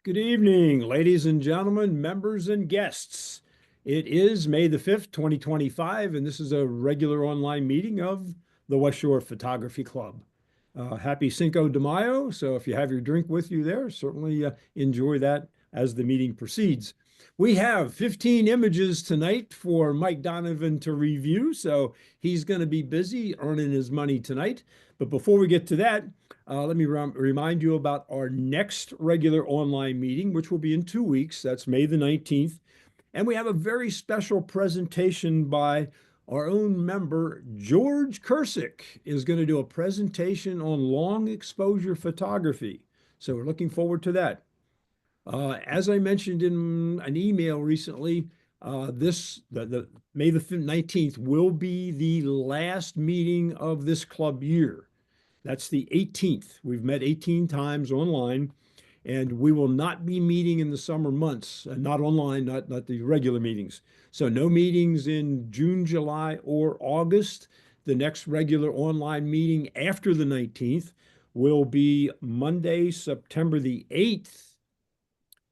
Good evening, ladies and gentlemen, members and guests. It is May the 5th, 2025, and this is a regular online meeting of the West Shore Photography Club. Happy Cinco de Mayo. So if you have your drink with you there, certainly enjoy that as the meeting proceeds. We have 15 images tonight for Mike Donovan to review, so he's going to be busy earning his money tonight. But before we get to that, let me remind you about our next regular online meeting, which will be in 2 weeks. That's May the 19th. And we have a very special presentation by our own member, George Kursick, is going to do a presentation on long exposure photography. So we're looking forward to that. As I mentioned in an email recently, the May the 19th will be the last meeting of this club year. That's the 18th. We've met 18 times online, and we will not be meeting in the summer months, not online, not the regular meetings. So no meetings in June, July, or August. The next regular online meeting after the 19th will be Monday, September the 8th.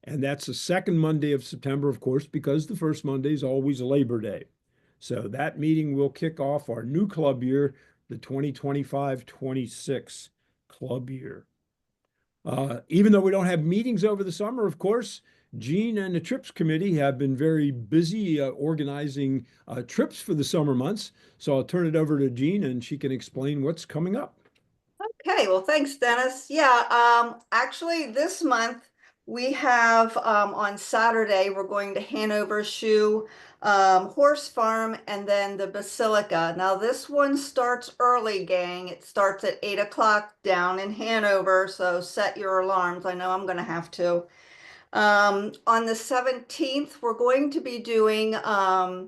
And that's the second Monday of September, of course, because the first Monday is always Labor Day. So that meeting will kick off our new club year, the 2025-26 club year. Even though we don't have meetings over the summer, of course, Gene and the trips committee have been very busy organizing trips for the summer months. So I'll turn it over to Gene and she can explain what's coming up. Okay, well, thanks, Dennis. Yeah, actually, this month we have on Saturday, we're going to Hanover Shoe Horse Farm and then the Basilica. Now, this one starts early, gang. It starts at 8 o'clock down in Hanover, so set your alarms. I know I'm going to have to. On the 17th, we're going to be doing a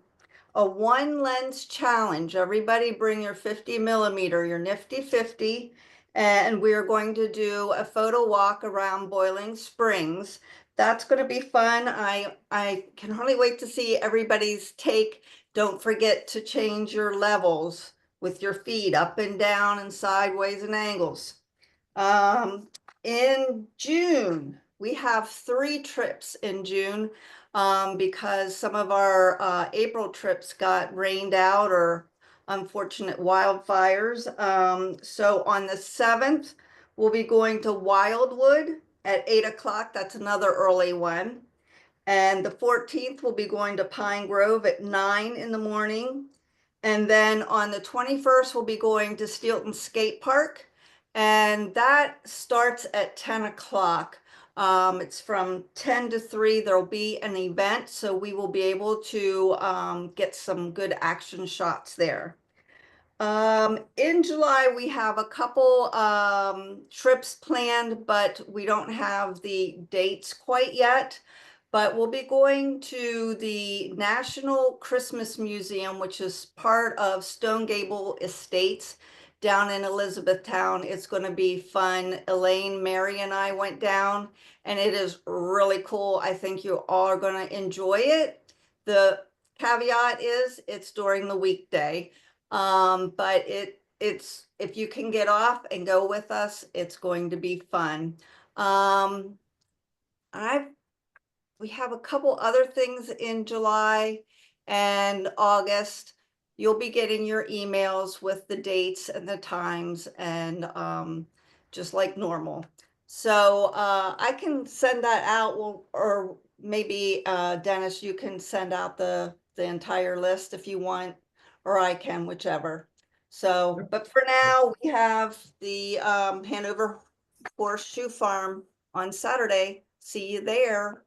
one lens challenge. Everybody bring your 50 millimeter, your nifty 50, and we're going to do a photo walk around Boiling Springs. That's going to be fun. I can hardly wait to see everybody's take. Don't forget to change your levels with your feet up and down and sideways and angles. In June, we have 3 trips in June because some of our April trips got rained out or unfortunate wildfires. So on the 7th, we'll be going to Wildwood at 8 o'clock. That's another early one. And the 14th, we'll be going to Pine Grove at 9 in the morning. And then on the 21st, we'll be going to Steelton Skate Park. And that starts at 10 o'clock. It's from 10 to 3. There'll be an event, so we will be able to get some good action shots there. In July, we have a couple trips planned, but we don't have the dates quite yet. But we'll be going to the National Christmas Museum, which is part of Stone Gable Estates down in Elizabethtown. It's going to be fun. Elaine, Mary, and I went down, and it is really cool. I think you all are going to enjoy it. The caveat is it's during the weekday, but it's if you can get off and go with us, it's going to be fun. We have a couple other things in July and August. You'll be getting your emails with the dates and the times and just like normal. So I can send that out, or maybe Dennis, you can send out the entire list if you want, or I can, whichever. So, but for now, we have the Hanover Horseshoe Farm on Saturday. See you there.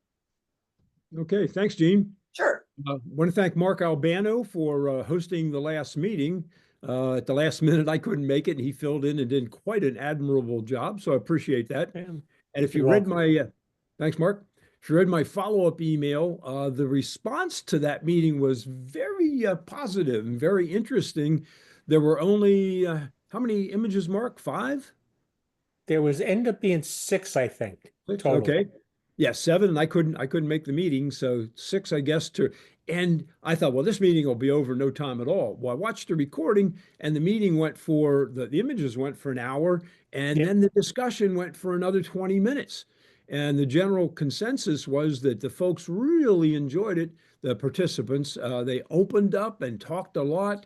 Okay, thanks, Gene. Sure. I want to thank Mark Albano for hosting the last meeting. At the last minute, I couldn't make it, and he filled in and did quite an admirable job. So I appreciate that. And if you You're read welcome. my, thanks, Mark. If you read my follow-up email, the response to that meeting was very positive and very interesting. There were only, how many images, Mark? 5? There was ended up being 6, I think, 6? total. Okay. Yeah, 7, and I couldn't make the meeting, so 6, I guess, and I thought, well, this meeting will be over no time at all. Well, I watched the recording, and the meeting went for the images went for an hour, and Yep. then the discussion went for another 20 minutes. And the general consensus was that the folks really enjoyed it. The participants, they opened up and talked a lot.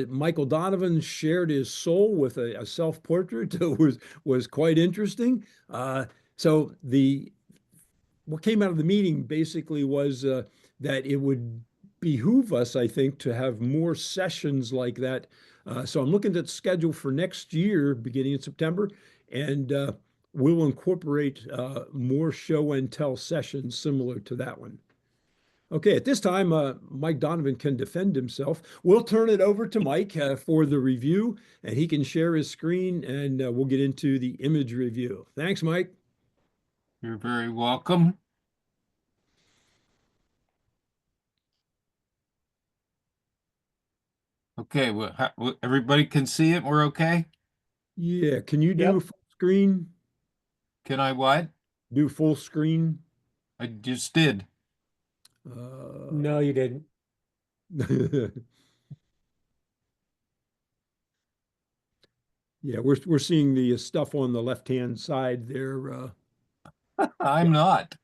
Michael Donovan shared his soul with a self-portrait that was quite interesting. So the what came out of the meeting basically was that it would behoove us, I think, to have more sessions like that. So I'm looking at the schedule for next year, beginning in September, and we'll incorporate more show and tell sessions similar to that one. Okay, at this time, Mike Donovan can defend himself. We'll turn it over to Mike for the review, and he can share his screen, and we'll get into the image review. Thanks, Mike. You're very welcome. Okay, well, everybody can see it. We're okay? Yeah, can you do Yep. full screen? Can I what? Do full screen? I just did. No, you didn't. Yeah, we're seeing the stuff on the left-hand side there. I'm not.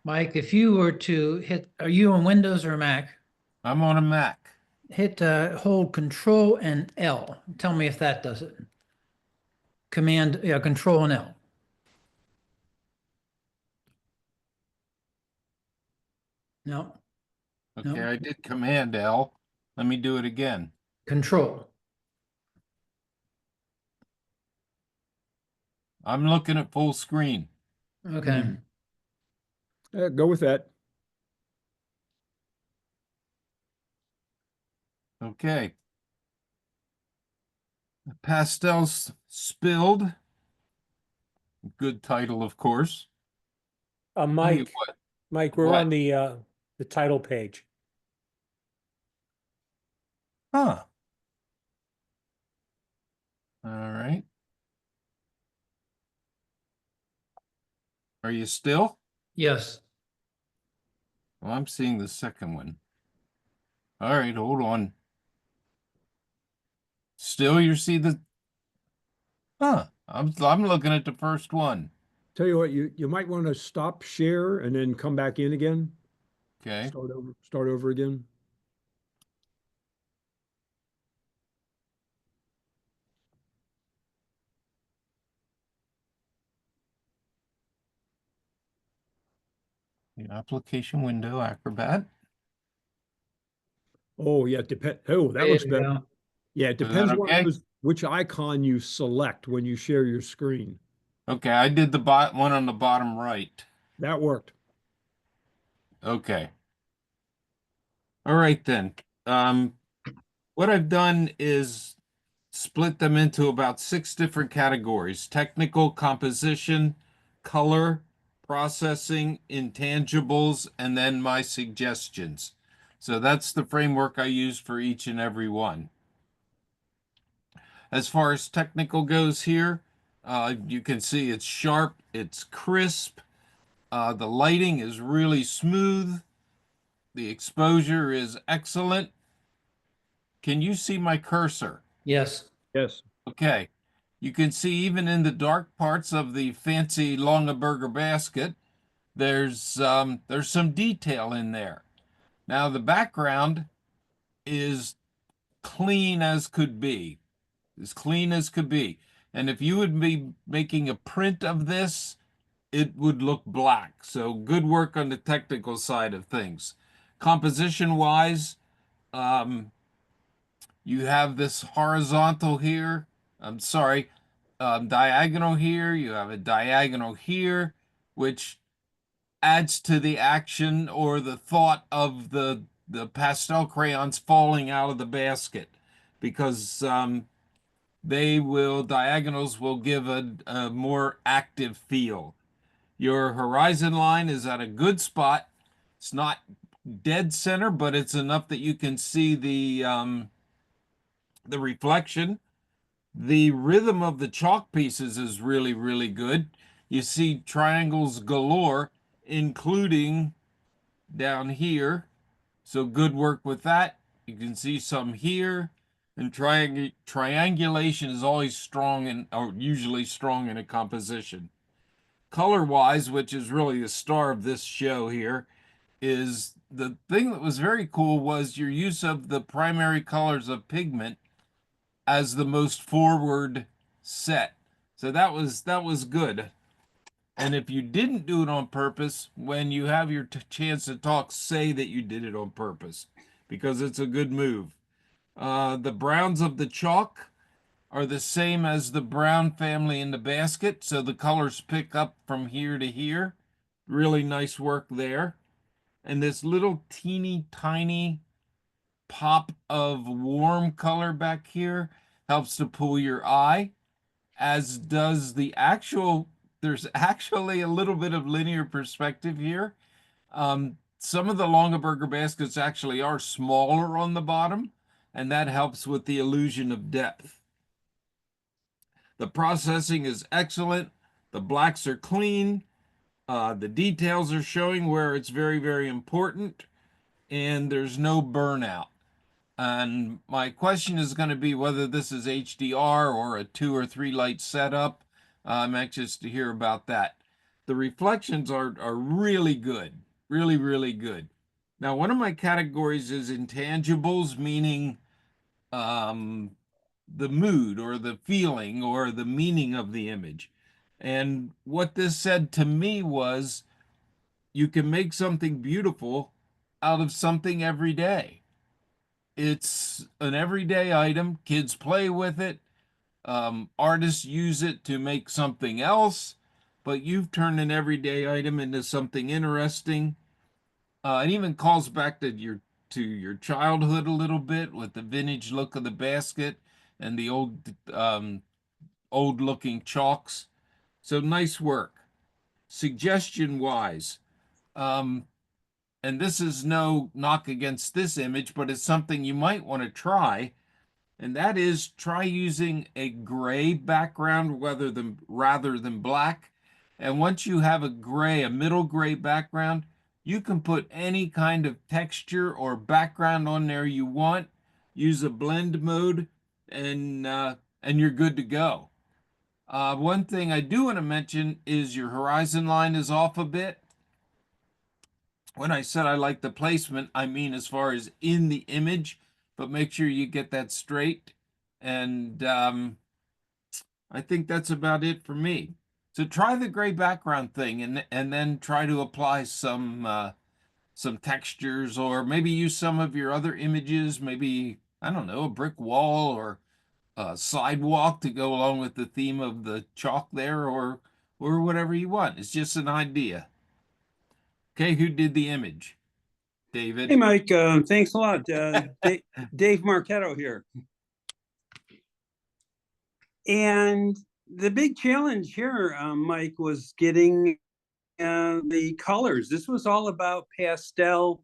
Mike, if you were to hit, are you on Windows or Mac? I'm on a Mac. Hit hold Control and L. Tell me if that does it. Command, yeah, Control and L. No, Okay, No. I did Command L. Let me do it again. Control. I'm looking at full screen. Okay. Go with that. Okay. Pastels spilled. Good title, of course. Tell you Mike, what, Mike, we're What? on the title page. Huh. All right. Are you still? Yes. Well, I'm seeing the second one. All right, hold on. Still, you see the. Huh. I'm looking at the first one. Tell you what, you might want to stop share and then come back in again. Okay. Start over again. The application window, Acrobat. Oh yeah, Oh, that There looks you better. go. Yeah, it that depends on okay? which icon you select when you share your screen. Okay, I did the one on the bottom right. That worked. Okay. All right then. What I've done is split them into about 6 different categories: technical, composition, color, processing, intangibles, and then my suggestions. So that's the framework I use for each and every one. As far as technical goes here, you can see it's sharp, it's crisp, the lighting is really smooth, the exposure is excellent. Can you see my cursor? Yes. Yes. Okay. You can see even in the dark parts of the fancy Longaberger basket, there's some detail in there. Now the background is clean as could be, as clean as could be. And if you would be making a print of this, it would look black. So good work on the technical side of things. Composition wise, um, you have this horizontal here. I'm sorry, diagonal here. You have a diagonal here, which adds to the action or the thought of the pastel crayons falling out of the basket, because diagonals will give a more active feel. Your horizon line is at a good spot. It's not dead center, but it's enough that you can see the reflection. The rhythm of the chalk pieces is really, really good. You see triangles galore, including down here. So good work with that. You can see some here. And triangulation is always strong or usually strong in a composition. color wise, which is really the star of this show here, is the thing that was very cool was your use of the primary colors of pigment as the most forward set. So that was good. And if you didn't do it on purpose, when you have your chance to talk, say that you did it on purpose because it's a good move. The browns of the chalk are the same as the brown family in the basket, so the colors pick up from here to here. Really nice work there. And this little teeny tiny pop of warm color back here helps to pull your eye, as does there's actually a little bit of linear perspective here. Some of the Longaberger baskets actually are smaller on the bottom, and that helps with the illusion of depth. The processing is excellent. The blacks are clean. The details are showing where it's very, very important, and there's no burnout. And my question is going to be whether this is HDR or a 2 or 3 light setup. I'm anxious to hear about that. The reflections are really good, really, really good. Now, one of my categories is intangibles, meaning um, the mood or the feeling or the meaning of the image. And what this said to me was you can make something beautiful out of something every day. It's an everyday item. Kids play with it. Artists use it to make something else, but you've turned an everyday item into something interesting. It even calls back to your childhood a little bit with the vintage look of the basket and the old looking chalks. So nice work. Suggestion wise, um, and this is no knock against this image, but it's something you might want to try, and that is try using a gray background rather than black. And once you have a middle gray background, you can put any kind of texture or background on there you want. Use a blend mode, and you're good to go. One thing I do want to mention is your horizon line is off a bit. When I said I like the placement, I mean as far as in the image, but make sure you get that straight. And I think that's about it for me. So try the gray background thing, and then try to apply some textures, or maybe use some of your other images, maybe, I don't know, a brick wall or a sidewalk to go along with the theme of the chalk there, or whatever you want. It's just an idea. Okay, who did the image? David. Hey, Mike, thanks a lot. Dave Marchetto here. And the big challenge here, Mike, was getting the colors. This was all about pastel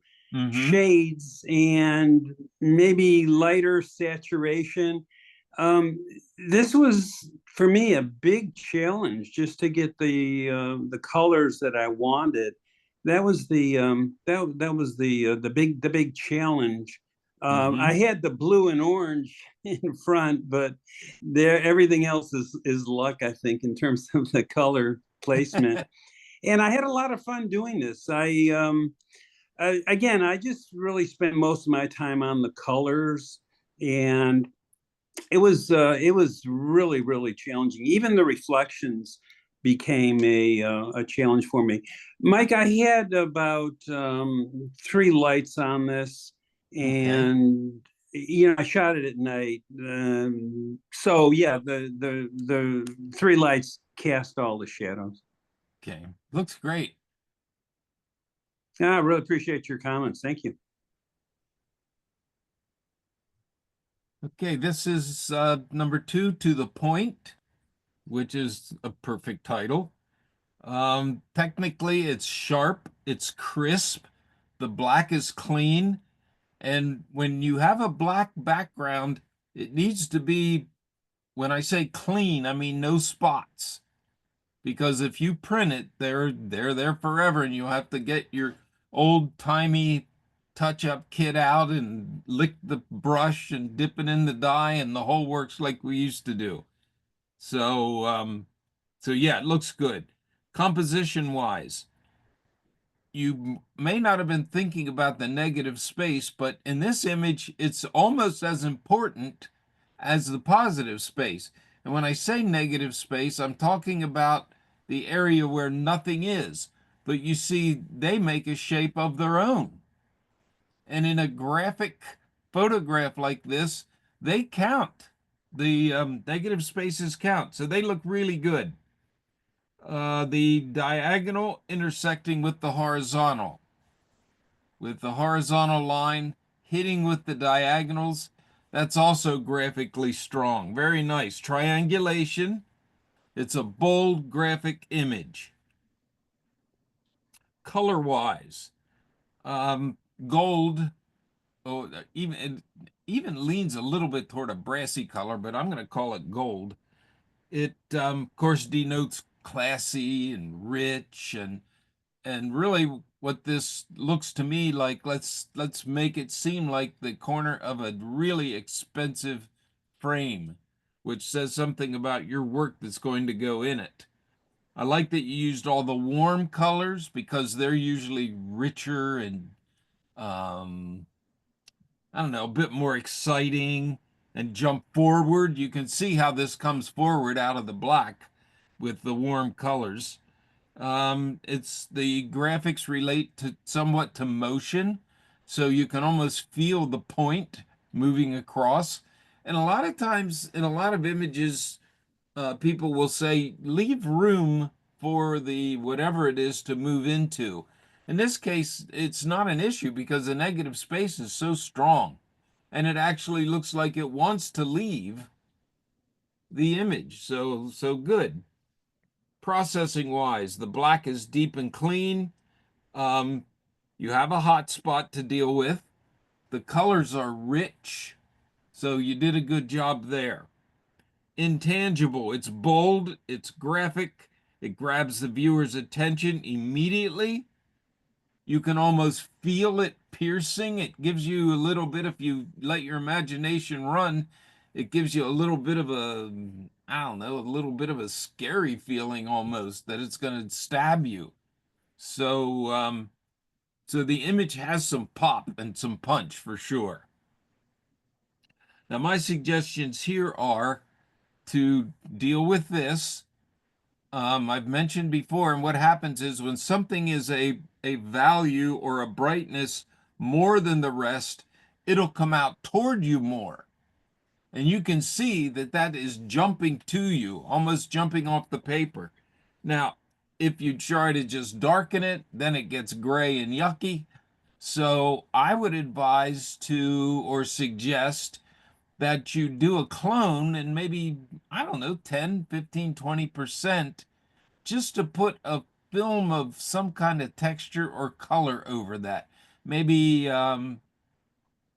shades and maybe lighter saturation. This was for me a big challenge just to get the colors that I wanted. That was the big challenge. I had the blue and orange in front, but everything else is luck, I think, in terms of the color placement. And I had a lot of fun doing this. Again, I just really spent most of my time on the colors, and it was really, really challenging. Even the reflections became a challenge for me. Mike, I had about 3 lights on this, and I shot it at night. So yeah, the 3 lights cast all the shadows. Okay, looks great. I really appreciate your comments. Thank you. Okay, this is number 2, To the Point, which is a perfect title. Technically, it's sharp, it's crisp, the black is clean, and when you have a black background, it needs to be, when I say clean, I mean no spots. Because if you print it, they're there forever, and you have to get your old-timey touch-up kit out and lick the brush and dip it in the dye, and the whole works like we used to do. So yeah, it looks good. Composition wise, you may not have been thinking about the negative space, but in this image, it's almost as important as the positive space. And when I say negative space, I'm talking about the area where nothing is. But you see, they make a shape of their own. And in a graphic photograph like this, they count. The negative spaces count. So they look really good. The diagonal intersecting with the horizontal line hitting with the diagonals. That's also graphically strong. Very nice. Triangulation. It's a bold graphic image. Color wise, gold, oh, even leans a little bit toward a brassy color, but I'm going to call it gold. It, of course, denotes classy and rich, and really what this looks to me like, let's make it seem like the corner of a really expensive frame, which says something about your work that's going to go in it. I like that you used all the warm colors because they're usually richer and I don't know, a bit more exciting and jump forward. You can see how this comes forward out of the black with the warm colors. It's the graphics relate to somewhat to motion, so you can almost feel the point moving across. And a lot of times in a lot of images, people will say, leave room for the whatever it is to move into. In this case, it's not an issue because the negative space is so strong and it actually looks like it wants to leave the image. So good. Processing wise, the black is deep and clean. You have a hot spot to deal with. The colors are rich, so you did a good job there. Intangible, it's bold, it's graphic, it grabs the viewer's attention immediately. You can almost feel it piercing. It gives you a little bit, if you let your imagination run, it gives you a little bit of a, I don't know, a little bit of a scary feeling almost that it's going to stab you. So, so the image has some pop and some punch for sure. Now, my suggestions here are to deal with this. I've mentioned before, and what happens is when something is a value or a brightness more than the rest, it'll come out toward you more. And you can see that that is jumping to you, almost jumping off the paper. Now, if you try to just darken it, then it gets gray and yucky. So I would advise to or suggest that you do a clone and maybe, I don't know, 10, 15, 20% just to put a film of some kind of texture or color over that. Maybe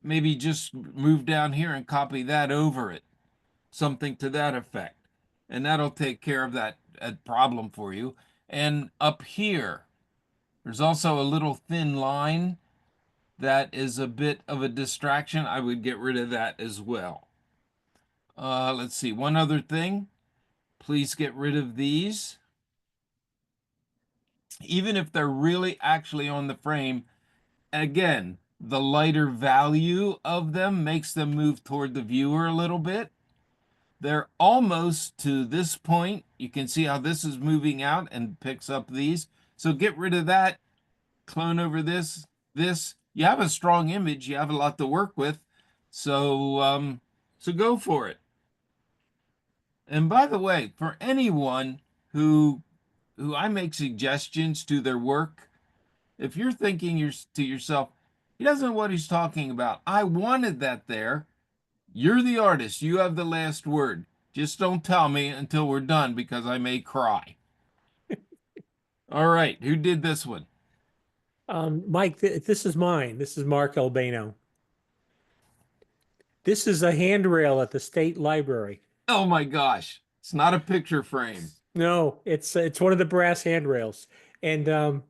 maybe just move down here and copy that over it. Something to that effect. And that'll take care of that problem for you. And up here, there's also a little thin line that is a bit of a distraction. I would get rid of that as well. Let's see, one other thing. Please get rid of these. Even if they're really actually on the frame, again, the lighter value of them makes them move toward the viewer a little bit. They're almost to this point. You can see how this is moving out and picks up these. So get rid of that, clone over this. You have a strong image, you have a lot to work with. So, so go for it. And by the way, for anyone who I make suggestions to their work, if you're thinking to yourself, he doesn't know what he's talking about. I wanted that there. You're the artist. You have the last word. Just don't tell me until we're done because I may cry. All right. Who did this one? Mike, this is mine. This is Mark Albano. This is a handrail at the state library. Oh my gosh. It's not a picture frame. No, it's one of the brass handrails. And the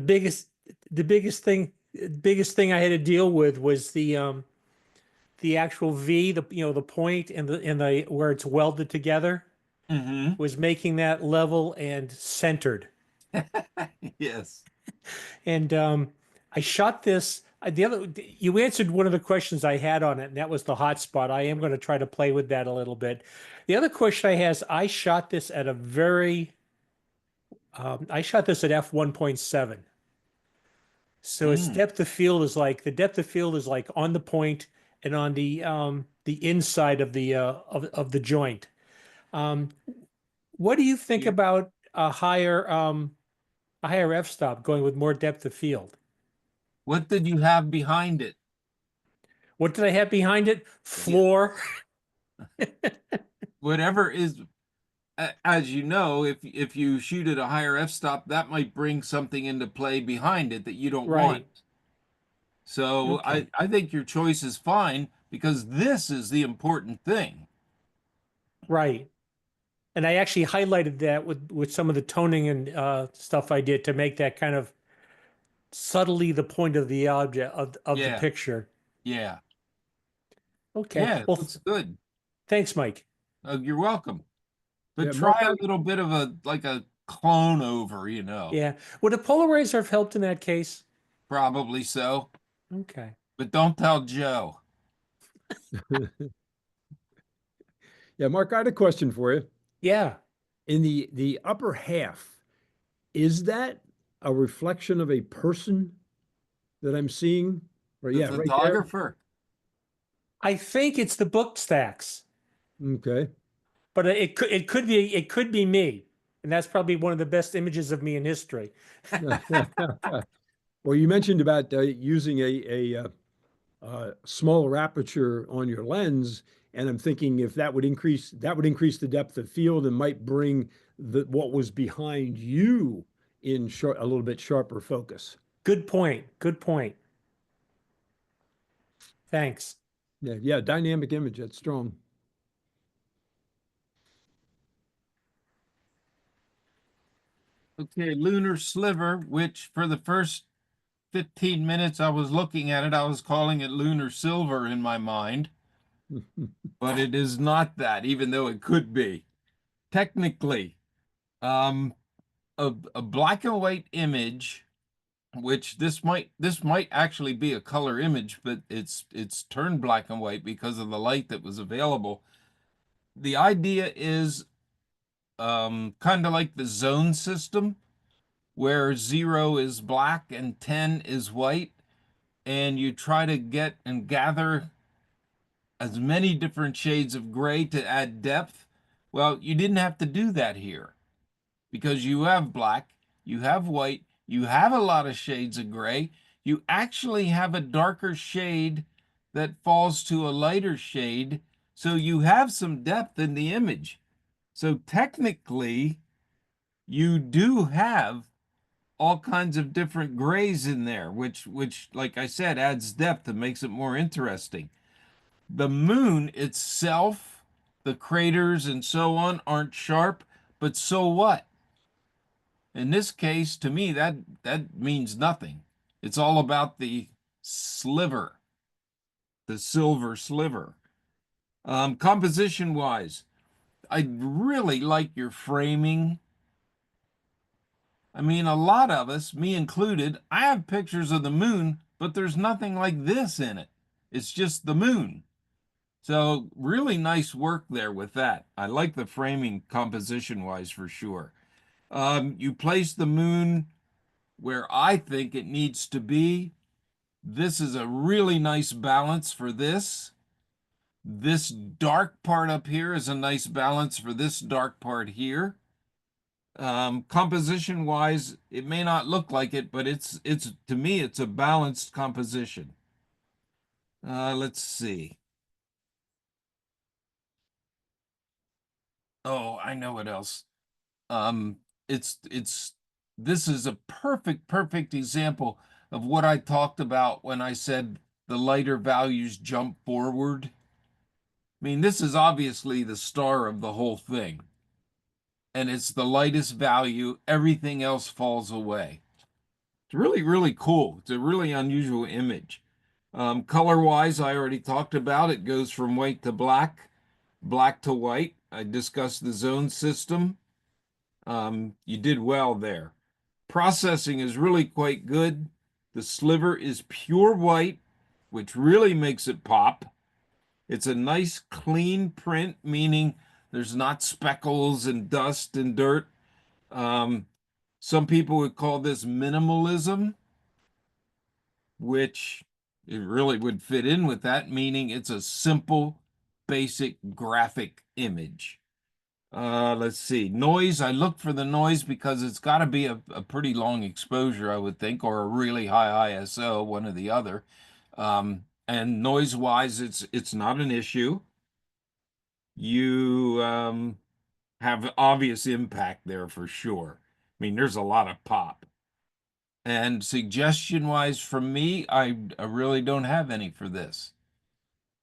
biggest thing I had to deal with was the actual V, the point and the where it's welded together. Mm-hmm. was making that level and centered. Yes. And I shot this. You answered one of the questions I had on it, and that was the hotspot. I am going to try to play with that a little bit. The other question I has, I shot this at I shot this at f1.7. So its Mm. depth of field is like the depth of field is like on the point and on the inside of the joint. Um, what do you think Yeah. about a higher f-stop going with more depth of field? What did you have behind it? What did I have behind it? Yeah. Floor. Whatever is, as you know, if you shoot at a higher f-stop, that might bring something into play behind it that you don't want. Right. So Okay. I think your choice is fine because this is the important thing. Right. And I actually highlighted that with some of the toning and stuff I did to make that kind of subtly the point of the object of the Yeah, picture. yeah, Okay. yeah. It Well, looks good. thanks, Mike. You're welcome. But Yeah, Mark, try a little bit of a clone over, you know. Yeah. Would a polarizer have helped in that case? Probably so. Okay. But don't tell Joe. yeah, Mark, I had a question for you. Yeah. In the upper half, is that a reflection of a person that I'm seeing? Or The yeah, right there. photographer. I think it's the book stacks, Okay. but it could be me, and that's probably one of the best images of me in history. Well, you mentioned about using smaller aperture on your lens, and I'm thinking if that would increase the depth of field and might bring what was behind you in a little bit sharper focus. Good point. Good point. Thanks. Yeah, yeah, dynamic image, that's strong. Okay, lunar sliver, which for the first 15 minutes I was looking at it, I was calling it lunar silver in my mind, but it is not that, even though it could be. Technically, um, a black and white image, which this might actually be a color image, but it's turned black and white because of the light that was available. The idea is kind of like the zone system, where 0 is black and 10 is white, and you try to get and gather as many different shades of gray to add depth. Well, you didn't have to do that here because you have black, you have white, you have a lot of shades of gray. You actually have a darker shade that falls to a lighter shade, so you have some depth in the image. So technically, you do have all kinds of different grays in there, which like I said, adds depth and makes it more interesting. The moon itself, the craters and so on aren't sharp, but so what? In this case, to me, that means nothing. It's all about the sliver, the silver sliver. Composition wise, I really like your framing. I mean, a lot of us, me included, I have pictures of the moon, but there's nothing like this in it. It's just the moon. So, really nice work there with that. I like the framing composition wise for sure. You place the moon where I think it needs to be. This is a really nice balance for this. This dark part up here is a nice balance for this dark part here. Composition wise, it may not look like it, but it's to me it's a balanced composition. Let's see. Oh, I know what else. Um, it's this is a perfect example of what I talked about when I said the lighter values jump forward. I mean, this is obviously the star of the whole thing, and it's the lightest value. Everything else falls away. It's really cool. It's a really unusual image. Color wise, I already talked about it. Goes from white to black, black to white. I discussed the zone system. You did well there. Processing is really quite good. The sliver is pure white, which really makes it pop. It's a nice clean print, meaning there's not speckles and dust and dirt. Um, some people would call this minimalism, which it really would fit in with that, meaning it's a simple, basic graphic image. Let's see. Noise, I look for the noise because it's got to be a pretty long exposure, I would think, or a really high ISO, one or the other. And noise-wise, it's not an issue. You have obvious impact there for sure. I mean, there's a lot of pop. And suggestion-wise from me, I really don't have any for this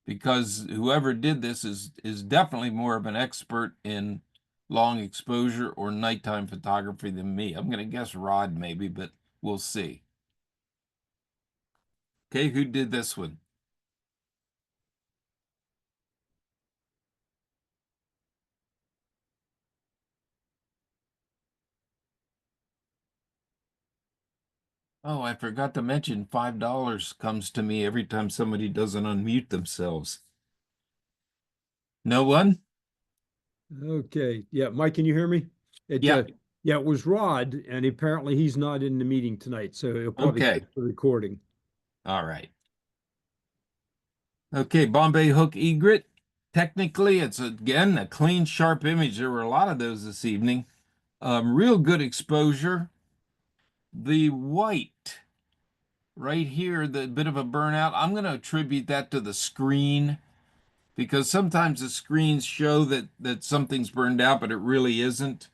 because whoever did this is definitely more of an expert in long exposure or nighttime photography than me. I'm going to guess Rod maybe, but we'll see. Okay, who did this one? Oh, I forgot to mention $5 comes to me every time somebody doesn't unmute themselves. No one? Okay, yeah, Mike, can you hear me? Yeah. Yeah, it was Rod, and apparently he's not in the meeting tonight, so he'll probably Okay. get the recording. All right. Okay, Bombay hook egret. Technically, it's again a clean, sharp image. There were a lot of those this evening. Real good exposure. The white right here, the bit of a burnout, I'm going to attribute that to the screen because sometimes the screens show that something's burned out, but it really isn't.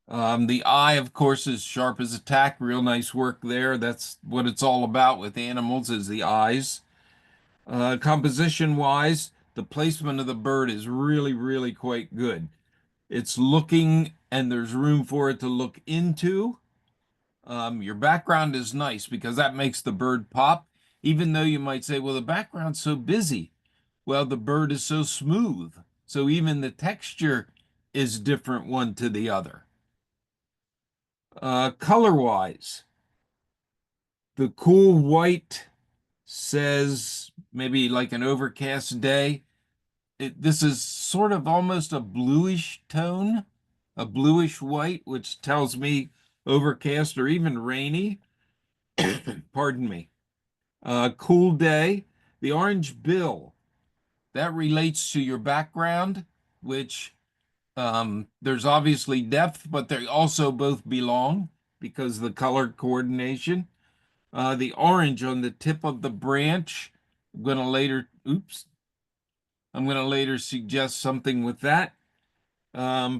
The eye, of course, is sharp as a tack. Real nice work there. That's what it's all about with animals is the eyes. Composition wise, the placement of the bird is really, really quite good. It's looking and there's room for it to look into. Your background is nice because that makes the bird pop, even though you might say, well, the background's so busy. Well, the bird is so smooth. So even the texture is different one to the other. Color wise, the cool white says maybe like an overcast day. This is sort of almost a bluish tone, a bluish white, which tells me overcast or even rainy. Pardon me. Cool day. The orange bill, that relates to your background, which there's obviously depth, but they also both belong because the color coordination. The orange on the tip of the branch, I'm going to later, I'm going to later suggest something with that.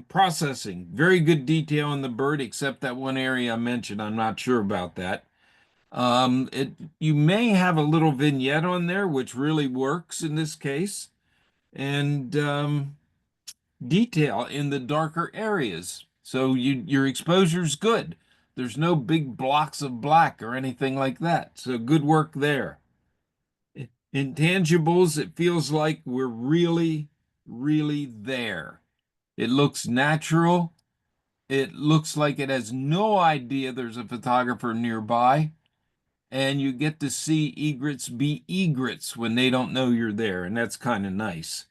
Processing, very good detail on the bird, except that one area I mentioned. I'm not sure about that. You may have a little vignette on there, which really works in this case, and detail in the darker areas. So your exposure's good. There's no big blocks of black or anything like that. So good work there. Intangibles, it feels like we're really, really there. It looks natural. It looks like it has no idea there's a photographer nearby. And you get to see egrets be egrets when they don't know you're there. And that's kind of nice.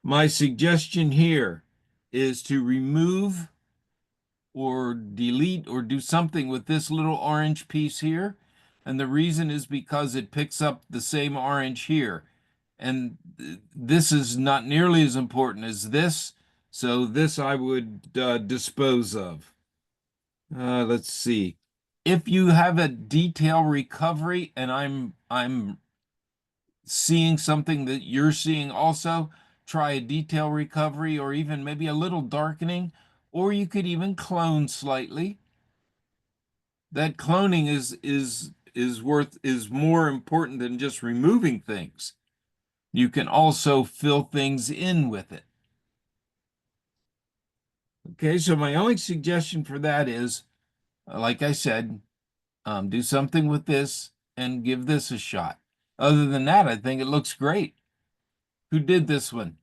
My suggestion here is to remove or delete or do something with this little orange piece here. And the reason is because it picks up the same orange here. And this is not nearly as important as this. So this I would dispose of. Let's see. If you have a detail recovery and I'm seeing something that you're seeing also, try a detail recovery or even maybe a little darkening, or you could even clone slightly. That cloning is more important than just removing things. You can also fill things in with it. Okay, so my only suggestion for that is, like I said, do something with this and give this a shot. Other than that, I think it looks great. Who did this one?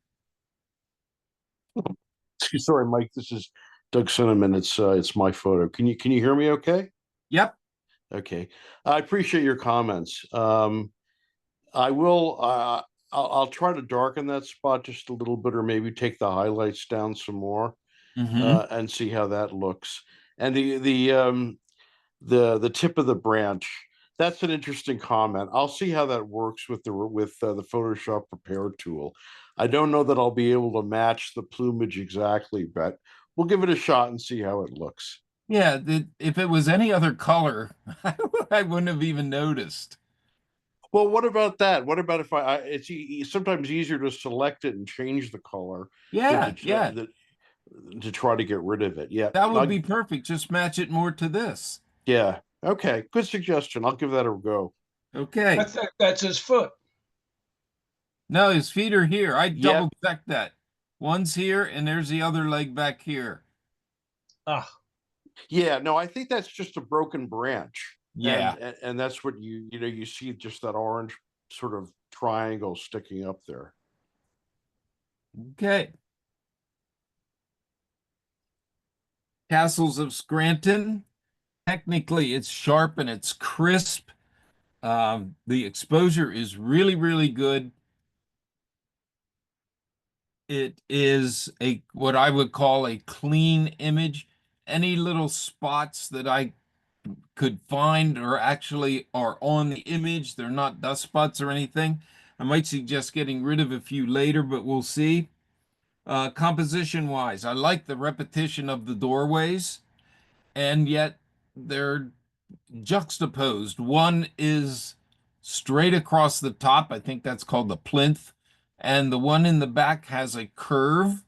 Sorry, Mike, this is Doug Cinnamon. It's my photo. Can you hear me okay? Yep. Okay. I appreciate your comments. I will I'll try to darken that spot just a little bit, or maybe take the highlights down some more, and see how that looks. And the tip of the branch, that's an interesting comment. I'll see how that works with the Photoshop Prepare tool. I don't know that I'll be able to match the plumage exactly, but we'll give it a shot and see how it looks. Yeah, if it was any other color, I wouldn't have even noticed. Well, what about that? What about if it's sometimes easier to select it and change the color than Yeah, yeah, to try to get rid of it. Yeah, that would be perfect. Just match it more to this. yeah. Okay, good suggestion. I'll give that a go. Okay. That's his foot. No, his feet are here. I Yep. double checked that. One's here and there's the other leg back here. Ah, Yeah, no, I think that's just a broken branch. Yeah. And that's what you see, just that orange sort of triangle sticking up there. Okay. Castles of Scranton. Technically, it's sharp and it's crisp. The exposure is really, really good. It is what I would call a clean image. Any little spots that I could find are on the image. They're not dust spots or anything. I might suggest getting rid of a few later, but we'll see. Composition wise, I like the repetition of the doorways, and yet they're juxtaposed. One is straight across the top. I think that's called the plinth. And the one in the back has a curve.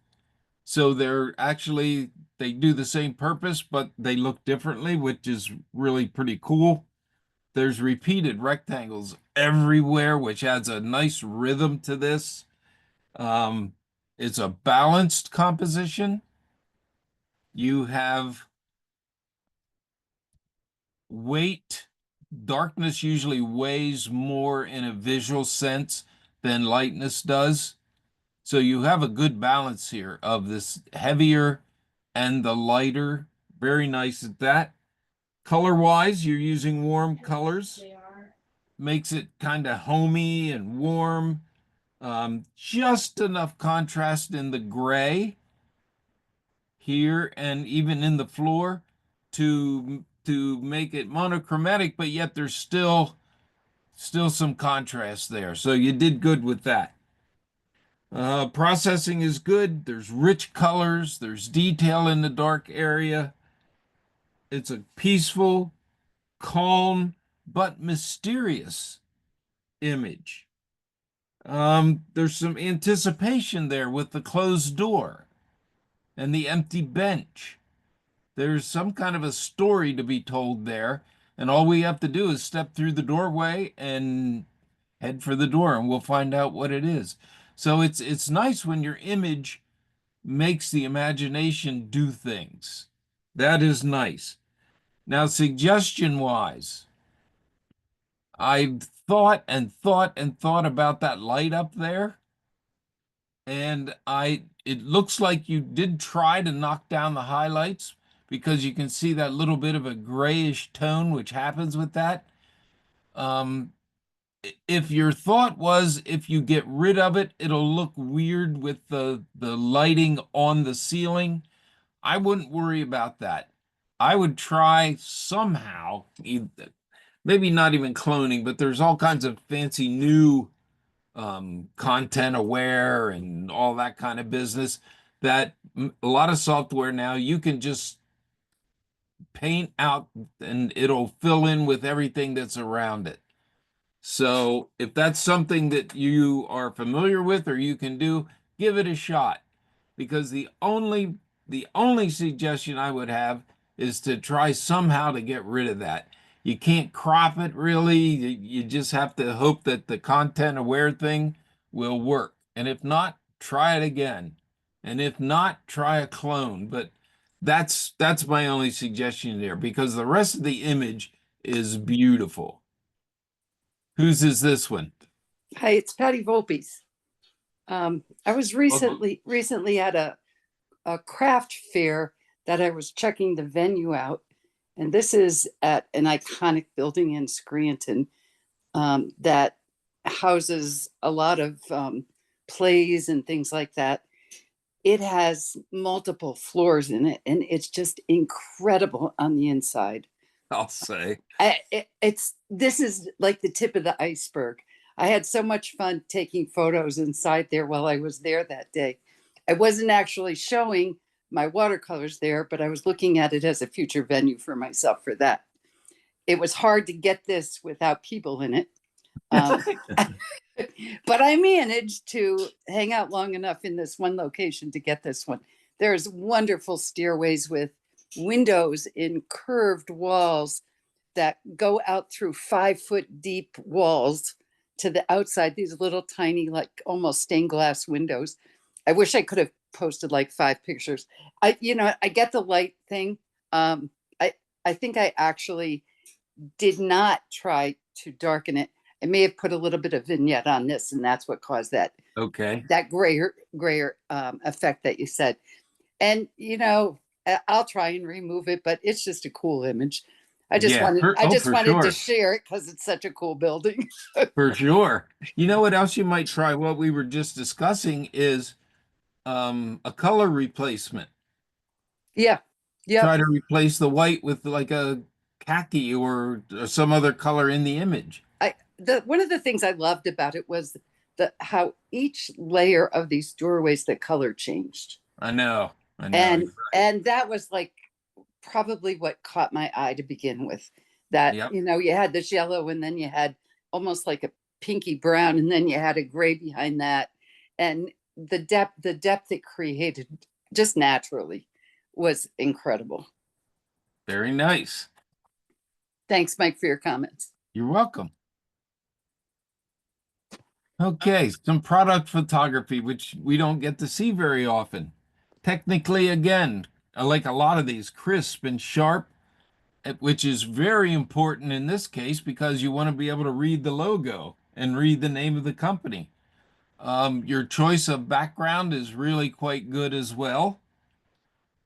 So they do the same purpose, but they look differently, which is really pretty cool. There's repeated rectangles everywhere, which adds a nice rhythm to this. It's a balanced composition. You have weight. Darkness usually weighs more in a visual sense than lightness does. So you have a good balance here of this heavier and the lighter. Very nice at that. Color-wise, you're using warm colors. They are. Makes it kind of homey and warm. Just enough contrast in the gray here and even in the floor to make it monochromatic, but yet there's still some contrast there. So you did good with that. Processing is good. There's rich colors. There's detail in the dark area. It's a peaceful, calm, but mysterious image. There's some anticipation there with the closed door and the empty bench. There's some kind of a story to be told there, and all we have to do is step through the doorway and head for the door, and we'll find out what it is. So it's nice when your image makes the imagination do things. That is nice. Now, suggestion-wise, I've thought and thought and thought about that light up there, and it looks like you did try to knock down the highlights because you can see that little bit of a grayish tone which happens with that. If your thought was if you get rid of it, it'll look weird with the lighting on the ceiling, I wouldn't worry about that. I would try somehow, maybe not even cloning, but there's all kinds of fancy new content aware and all that kind of business that a lot of software now you can just paint out and it'll fill in with everything that's around it. So if that's something that you are familiar with or you can do, give it a shot. Because the only suggestion I would have is to try somehow to get rid of that. You can't crop it really. You just have to hope that the content aware thing will work. And if not, try it again. And if not, try a clone. But that's my only suggestion there because the rest of the image is beautiful. Whose is this one? Hi, it's Patty Volpe's. I was recently at a a craft fair that I was checking the venue out. And this is at an iconic building in Scranton that houses a lot of plays and things like that. It has multiple floors in it, and it's just incredible on the inside. I'll say. This is like the tip of the iceberg. I had so much fun taking photos inside there while I was there that day. I wasn't actually showing my watercolors there, but I was looking at it as a future venue for myself for that. It was hard to get this without people in it. But I managed to hang out long enough in this one location to get this one. There's wonderful stairways with windows in curved walls that go out through 5-foot deep walls to the outside, these little tiny, like almost stained glass windows. I wish I could have posted like 5 pictures. I get the light thing. I think I actually did not try to darken it. I may have put a little bit of vignette on this, and that's what caused that grayer effect that you said. And I'll try and remove it, but it's just a cool image. I just wanted to share it because it's such a cool building. For sure. You know what else you might try? What we were just discussing is a color replacement. Yeah. Try to replace the white with like a khaki or some other color in the image. One of the things I loved about it was how each layer of these doorways, the color changed. I know. And that was like probably what caught my eye to begin with. That you had this yellow, and then you had almost like a pinky brown, and then you had a gray behind that, and the depth it created just naturally was incredible. Very nice. Thanks, Mike, for your comments. You're welcome. Okay, some product photography, which we don't get to see very often. Technically, again, I like a lot of these, crisp and sharp, which is very important in this case because you want to be able to read the logo and read the name of the company. Your choice of background is really quite good as well.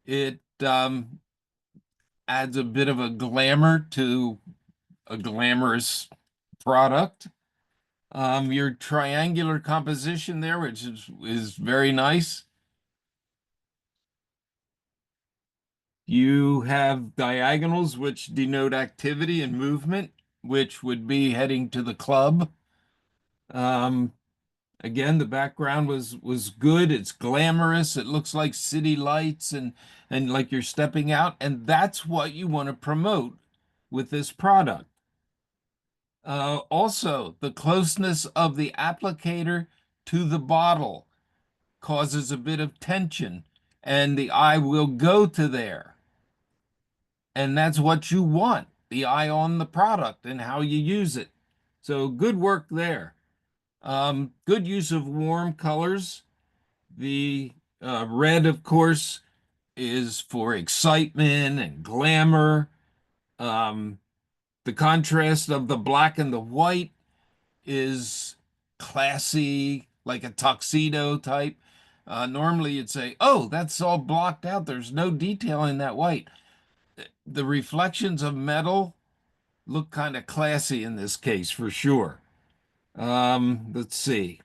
It adds a bit of a glamour to a glamorous product. Your triangular composition there, which is very nice. You have diagonals, which denote activity and movement, which would be heading to the club. Again, the background was good. It's glamorous. It looks like city lights and like you're stepping out, and that's what you want to promote with this product. Also, the closeness of the applicator to the bottle causes a bit of tension, and the eye will go to there. And that's what you want, the eye on the product and how you use it. So good work there. Good use of warm colors. The red, of course, is for excitement and glamour. The contrast of the black and the white is classy, like a tuxedo type. Normally you'd say, oh, that's all blocked out. There's no detail in that white. The reflections of metal look kind of classy in this case for sure. Let's see.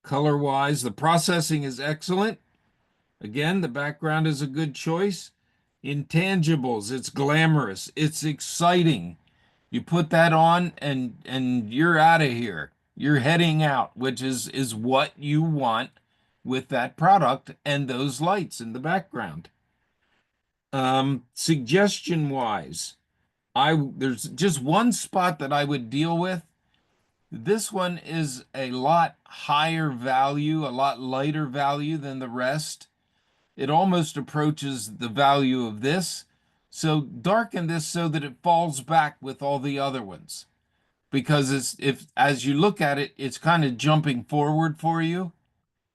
Color-wise, the processing is excellent. Again, the background is a good choice. Intangibles, it's glamorous, it's exciting. You put that on and you're out of here. You're heading out, which is what you want with that product and those lights in the background. Suggestion wise, there's just one spot that I would deal with. This one is a lot higher value, a lot lighter value than the rest. It almost approaches the value of this. So darken this so that it falls back with all the other ones. Because as you look at it, it's kind of jumping forward for you,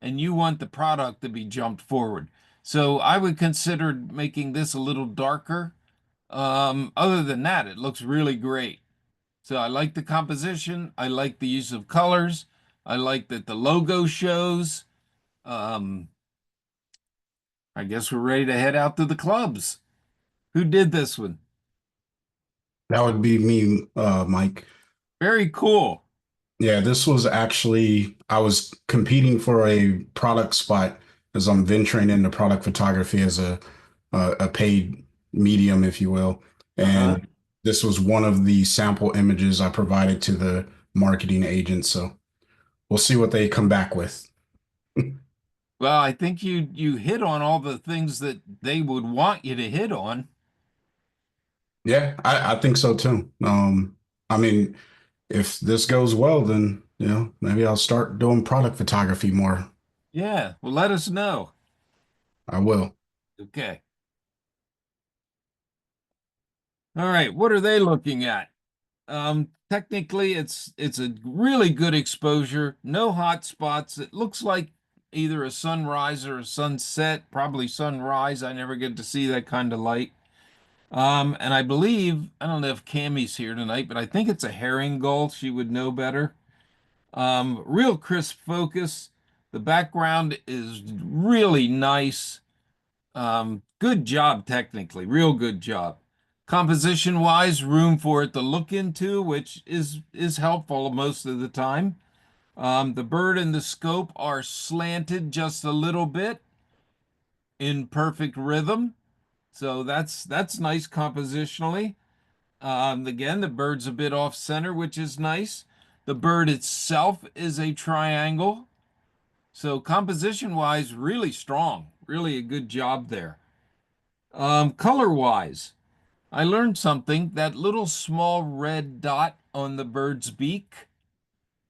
and you want the product to be jumped forward. So I would consider making this a little darker. Other than that, it looks really great. So I like the composition. I like the use of colors. I like that the logo shows. I I guess we're ready to head out to the clubs. Who did this one? That would be me, Mike. Very cool. Yeah, this was actually, I was competing for a product spot as I'm venturing into product photography as a paid medium, if you will. And this was one of the sample images I provided to the marketing agent. So we'll see what they come back with. Well, I think you hit on all the things that they would want you to hit on. Yeah, I think so too. I mean, if this goes well, then, maybe I'll start doing product photography more. Yeah, well, let us know. I will. Okay. All right, what are they looking at? Technically, it's a really good exposure, no hot spots. It looks like either a sunrise or a sunset, probably sunrise. I never get to see that kind of light. And I believe, I don't know if Cammie's here tonight, but I think it's a herring gull. She would know better. Real crisp focus. The background is really nice. Good job technically, real good job. Composition wise, room for it to look into, which is helpful most of the time. The bird and the scope are slanted just a little bit in perfect rhythm. So that's nice compositionally. Again, the bird's a bit off center, which is nice. The bird itself is a triangle. So composition wise, really strong. Really a good job there. Color wise, I learned something. That little small red dot on the bird's beak,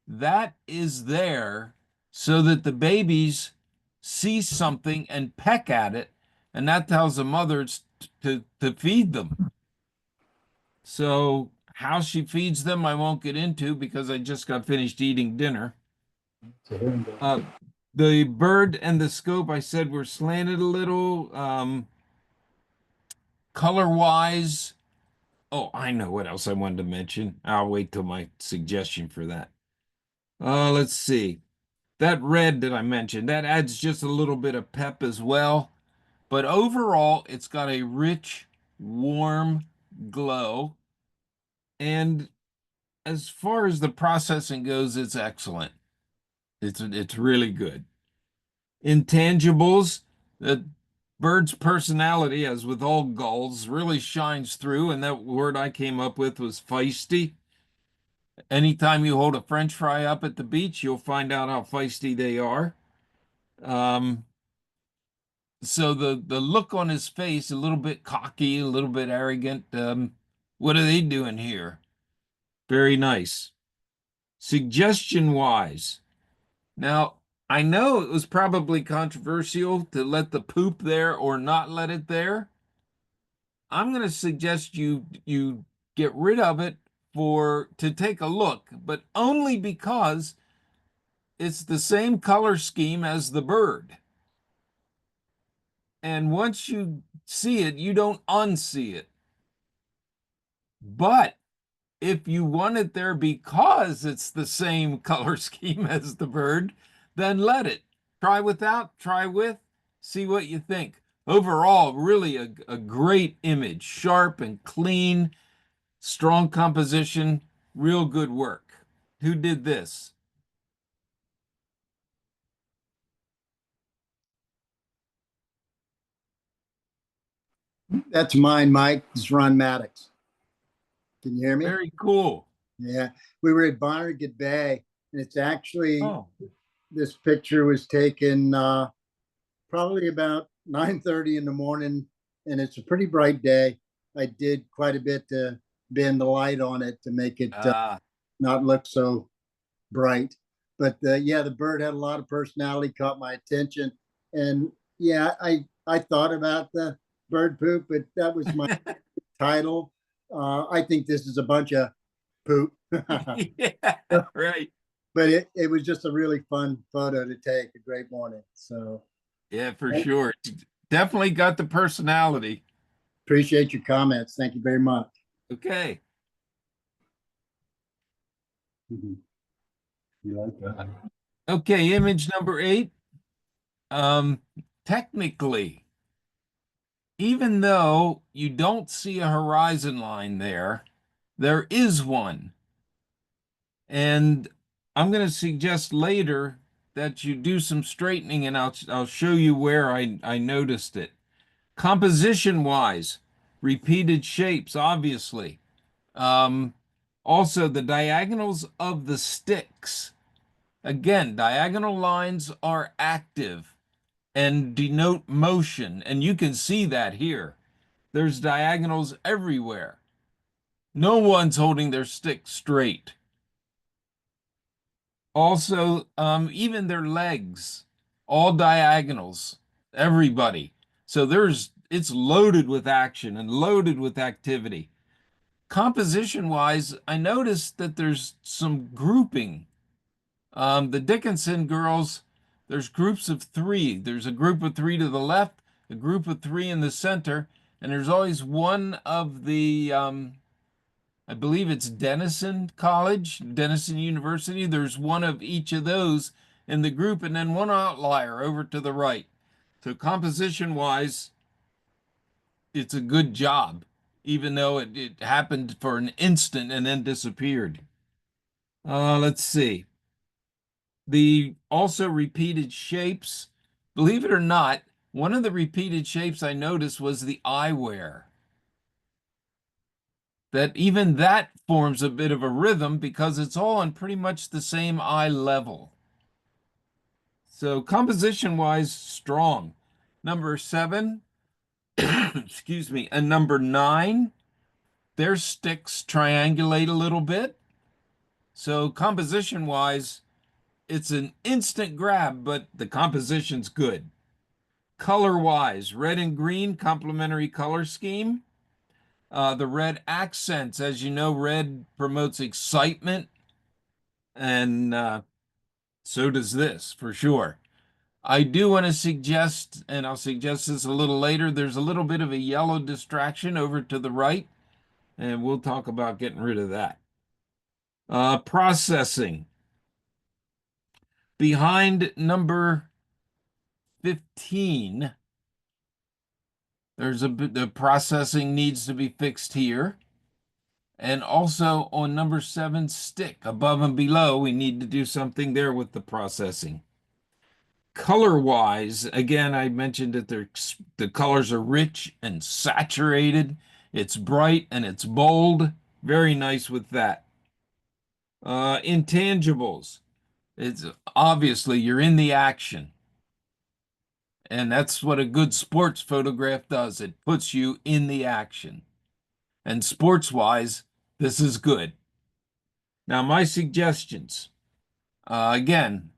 that is there so that the babies see something and peck at it, and that tells the mothers to feed them. So how she feeds them, I won't get into because I just got finished eating dinner. Uh, the bird and the scope, I said, were slanted a little. Color wise, oh, I know what else I wanted to mention. I'll wait till my suggestion for that. Let's see. That red that I mentioned, that adds just a little bit of pep as well. But overall, it's got a rich, warm glow. And as far as the processing goes, it's excellent. It's really good. Intangibles, the bird's personality, as with all gulls, really shines through, and that word I came up with was feisty. Anytime you hold a French fry up at the beach, you'll find out how feisty they are. Um, so the look on his face, a little bit cocky, a little bit arrogant. What are they doing here? Very nice. Suggestion wise. Now, I know it was probably controversial to let the poop there or not let it there. I'm going to suggest you get rid of it to take a look, but only because it's the same color scheme as the bird. And once you see it, you don't unsee it. But if you want it there because it's the same color scheme as the bird, then let it. Try without, try with, see what you think. Overall, really a great image, sharp and clean, strong composition, real good work. Who did this? That's mine, Mike. It's Ron Maddox. Can you hear me? Very cool. Yeah, we were at Barnegat Bay, and it's actually, Oh, this picture was taken probably about 9:30 in the morning, and it's a pretty bright day. I did quite a bit to bend the light on it to make it not look so bright. But yeah, the bird had a lot of personality, caught my attention. And yeah, I thought about the bird poop, but that was my title. I think this is a bunch of poop. yeah, right. But it was just a really fun photo to take, a great morning. So Yeah, for sure. Definitely got the personality. appreciate your comments. Thank you very much. Okay. You like that? Okay, image number 8. Technically, even though you don't see a horizon line there, there is one. And I'm going to suggest later that you do some straightening, and I'll show you where I noticed it. Composition wise, repeated shapes, obviously. Um, Also, the diagonals of the sticks. Again, diagonal lines are active and denote motion, and you can see that here. There's diagonals everywhere. No one's holding their stick straight. Also, even their legs, all diagonals, everybody. So it's loaded with action and loaded with activity. Composition wise, I noticed that there's some grouping. The Dickinson girls, there's groups of three. There's a group of three to the left, a group of three in the center, and there's always one of the, I believe it's Denison College, Denison University. There's one of each of those in the group, and then one outlier over to the right. So composition wise, it's a good job, even though it happened for an instant and then disappeared. Let's see. The also repeated shapes, believe it or not, one of the repeated shapes I noticed was the eyewear. That even that forms a bit of a rhythm because it's all on pretty much the same eye level. So composition wise, strong. Number 7, excuse me, and number 9, their sticks triangulate a little bit. So composition wise, it's an instant grab, but the composition's good. Color wise, red and green, complementary color scheme. The red accents, as you know, red promotes excitement, and so does this for sure. I do want to suggest, and I'll suggest this a little later, there's a little bit of a yellow distraction over to the right, and we'll talk about getting rid of that. Processing. Behind number 15, there's the processing needs to be fixed here. And also on number 7, stick, above and below, we need to do something there with the processing. Color-wise, again, I mentioned that the colors are rich and saturated. It's bright and it's bold. Very nice with that. Intangibles. It's obviously you're in the action. And that's what a good sports photograph does. It puts you in the action. And sports-wise, this is good. Now, my suggestions. Again,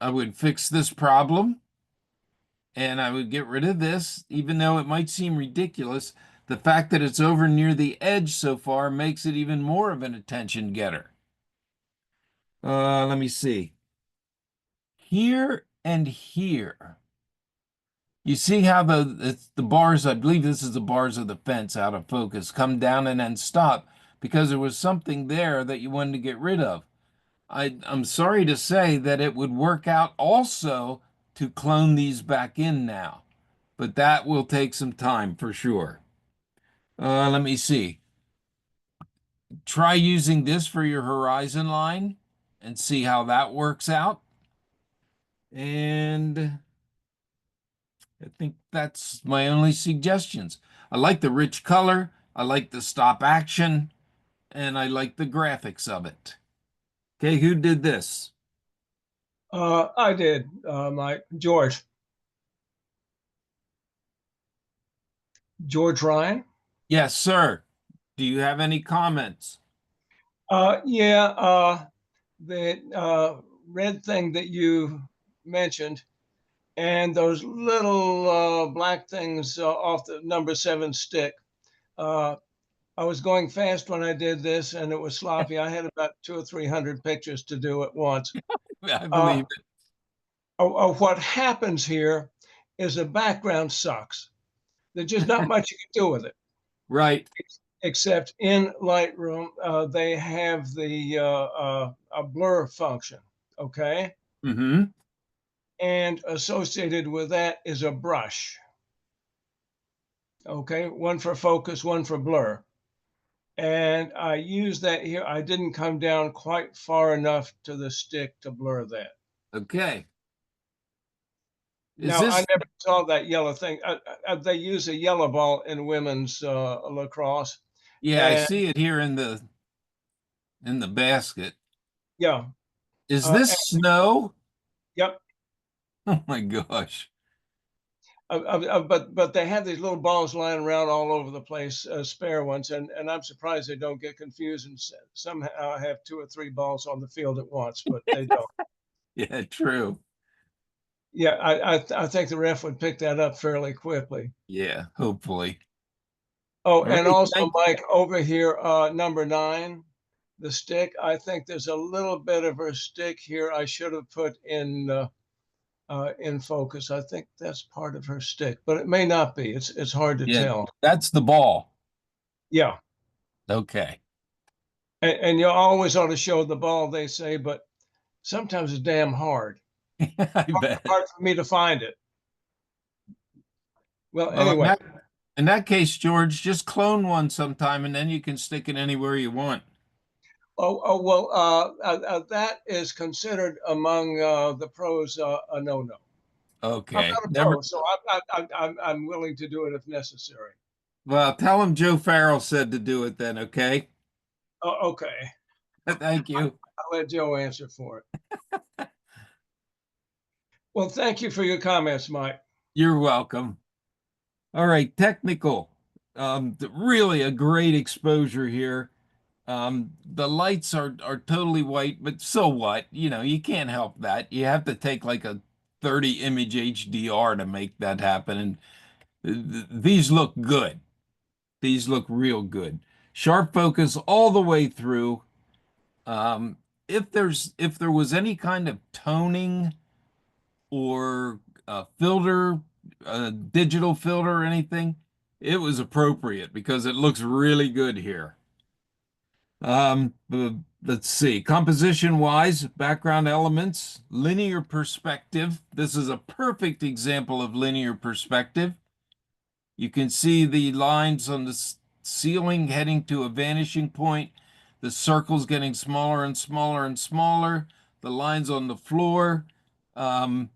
I would fix this problem and I would get rid of this, even though it might seem ridiculous. The fact that it's over near the edge so far makes it even more of an attention getter. Let me see. Here and here. You see how the bars, I believe this is the bars of the fence out of focus, come down and then stop because there was something there that you wanted to get rid of. I'm sorry to say that it would work out also to clone these back in now, but that will take some time for sure. Let me see. Try using this for your horizon line and see how that works out. And I think that's my only suggestions. I like the rich color, I like the stop action, and I like the graphics of it. Okay, who did this? I did, Mike. George Ryan. Yes, sir. Do you have any comments? Yeah, the red thing that you mentioned, and those little black things off the number 7 stick. I was going fast when I did this, and it was sloppy. I had about 200 or 300 pictures to do at once. I believe it. What happens here is the background sucks. There's just not much you can do with it. Right. Except in Lightroom, they have the a blur function, okay? Mm-hmm. And associated with that is a brush. Okay, one for focus, one for blur. And I used that here. I didn't come down quite far enough to the stick to blur that. Okay. Is Now, I this, never saw that yellow thing. They use a yellow ball in women's lacrosse. yeah, I And see it here in the basket. yeah, Is this snow? yep. Oh my gosh. But they have these little balls lying around all over the place, spare ones, and I'm surprised they don't get confused and somehow have 2 or 3 balls on the field at once, but they don't. Yeah, true. Yeah, I think the ref would pick that up fairly quickly. Yeah, hopefully. Oh, All and right, also, thank Mike, over here, number 9, the stick. I think there's a little bit of a stick here. I should have put in focus. I think that's part of her stick, but it may not be. It's hard to Yeah, tell. that's the ball. Yeah, Okay. and you always ought to show the ball, they say, but sometimes it's damn hard. I bet. Hard for me to find it. Well, Well, anyway. in that case, George, just clone one sometime and then you can stick it anywhere you want. Well, that is considered among the pros a no-no. I'm Okay. not a Never. pro, so I'm willing to do it if necessary. Well, tell him Joe Farrell said to do it then, okay? Oh, okay. Thank you. I'll let Joe answer for it. Well, thank you for your comments, Mike. You're welcome. All right, technical. Really a great exposure here. The lights are totally white, but so what? You know, you can't help that. You have to take like a 30 image HDR to make that happen. And these look good. These look real good. Sharp focus all the way through. Um, if there was any kind of toning or filter, digital filter or anything, it was appropriate because it looks really good here. Let's see, composition wise, background elements, linear perspective. This is a perfect example of linear perspective. You can see the lines on the ceiling heading to a vanishing point, the circles getting smaller and smaller and smaller, the lines on the floor. Um,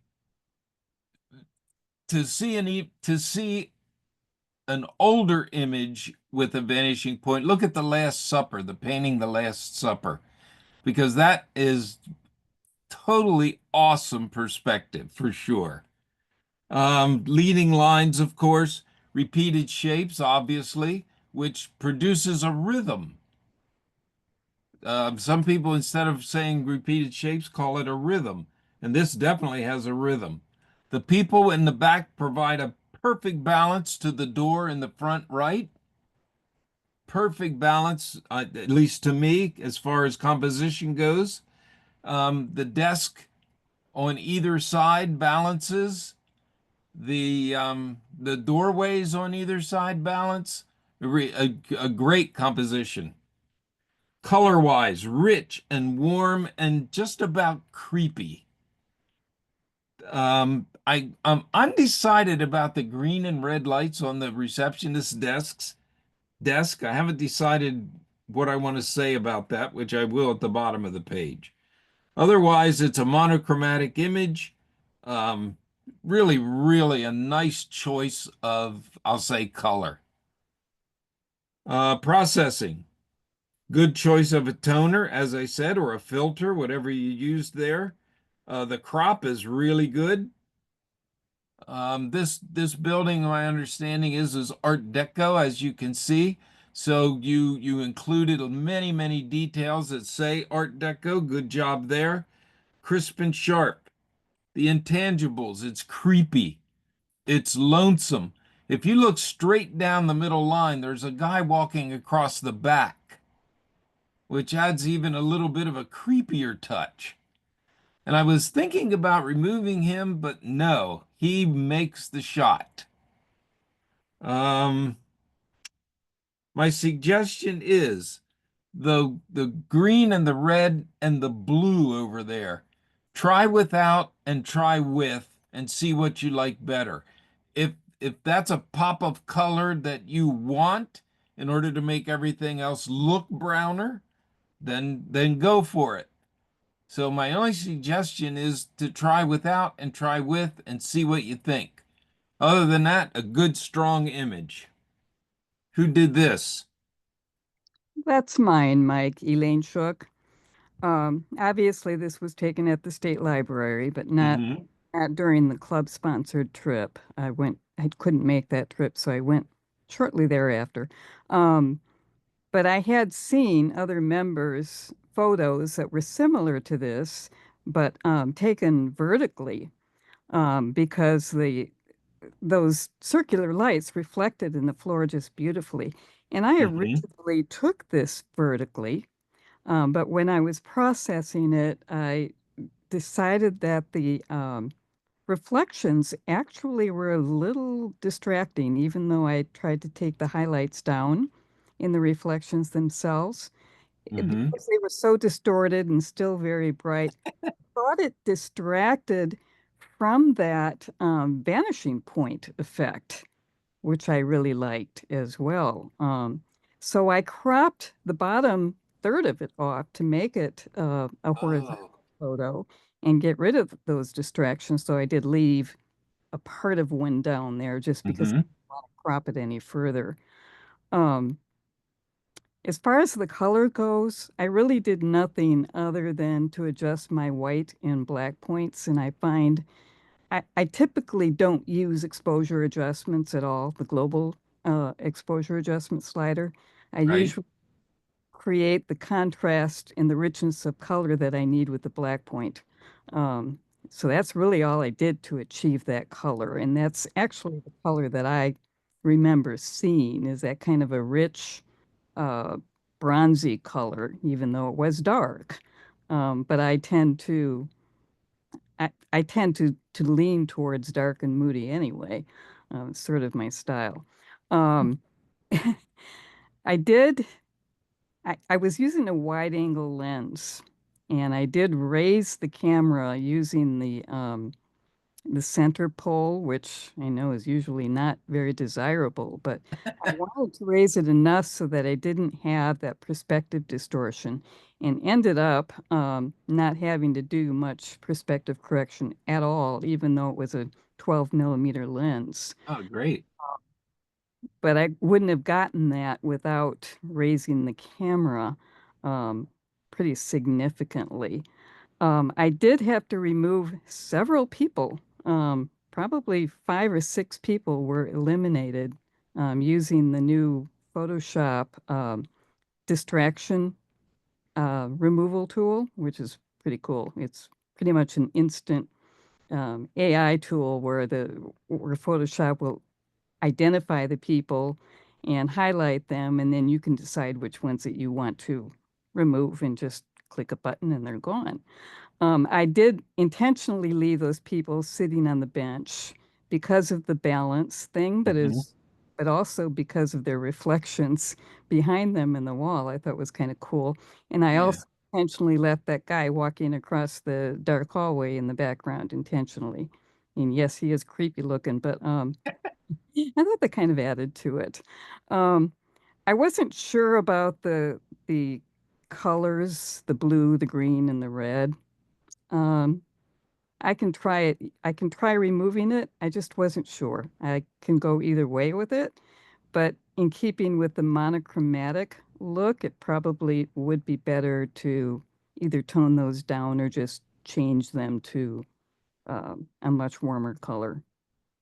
to see an older image with a vanishing point, look at the Last Supper, the painting The Last Supper, because that is totally awesome perspective for sure. Leading lines, of course, repeated shapes, obviously, which produces a rhythm. Some people, instead of saying repeated shapes, call it a rhythm, and this definitely has a rhythm. The people in the back provide a perfect balance to the door in the front right. Perfect balance, at least to me, as far as composition goes. The desk on either side balances. The doorways on either side balance. A great composition. Color-wise, rich and warm and just about creepy. I'm undecided about the green and red lights on the receptionist's desk. I haven't decided what I want to say about that, which I will at the bottom of the page. Otherwise, it's a monochromatic image. Um, really, really a nice choice of, I'll say, color. Processing. Good choice of a toner, as I said, or a filter, whatever you used there. The crop is really good. This building, my understanding is Art Deco, as you can see. So you included many details that say Art Deco. Good job there. Crisp and sharp. The intangibles, it's creepy. It's lonesome. If you look straight down the middle line, there's a guy walking across the back, which adds even a little bit of a creepier touch. And I was thinking about removing him, but no, he makes the shot. Um, my suggestion is the green and the red and the blue over there. Try without and try with and see what you like better. If if that's a pop of color that you want in order to make everything else look browner, then go for it. So my only suggestion is to try without and try with and see what you think. Other than that, a good strong image. Who did this? That's mine, Mike. Elaine Shook. Obviously, this was taken at the state library, but not during the club sponsored trip. I couldn't make that trip, so I went shortly thereafter. Um, but I had seen other members' photos that were similar to this, but taken vertically, because those circular lights reflected in the floor just beautifully. And I originally took this vertically, but when I was processing it, I decided that the reflections actually were a little distracting, even though I tried to take the highlights down in the reflections themselves. Because they were so distorted and still very bright, I thought it distracted from that vanishing point effect, which I really liked as well. So I cropped the bottom third of it off to make it a horizontal photo and get rid of those distractions. So I did leave a part of one down there just because I didn't want to crop it any further. Um, as far as the color goes, I really did nothing other than to adjust my white and black points, and I find I typically don't use exposure adjustments at all, the global exposure adjustment slider. I usually create the contrast and the richness of color that I need with the black point. Um, so that's really all I did to achieve that color. And that's actually the color that I remember seeing, is that kind of a rich, uh, bronzy color, even though it was dark. But I tend to lean towards dark and moody anyway. It's sort of my style. Um, I did, I was using a wide angle lens, and I did raise the camera using the center pole, which I know is usually not very desirable, but I wanted to raise it enough so that I didn't have that perspective distortion, and ended up not having to do much perspective correction at all, even though it was a 12 millimeter lens. Oh, great. But I wouldn't have gotten that without raising the camera pretty significantly. I did have to remove several people. Probably 5 or 6 people were eliminated using the new Photoshop distraction removal tool, which is pretty cool. It's pretty much an instant AI tool where Photoshop will identify the people and highlight them, and then you can decide which ones that you want to remove and just click a button and they're gone. I did intentionally leave those people sitting on the bench because of the balance thing, but also because of their reflections behind them in the wall. I thought was kind of cool. And I also intentionally left that guy walking across the dark hallway in the background intentionally. And yes, he is creepy looking, but I thought that kind of added to it. I wasn't sure about the colors, the blue, the green, and the red. Um, I can try it. I can try removing it. I just wasn't sure. I can go either way with it, but in keeping with the monochromatic look, it probably would be better to either tone those down or just change them to a much warmer color,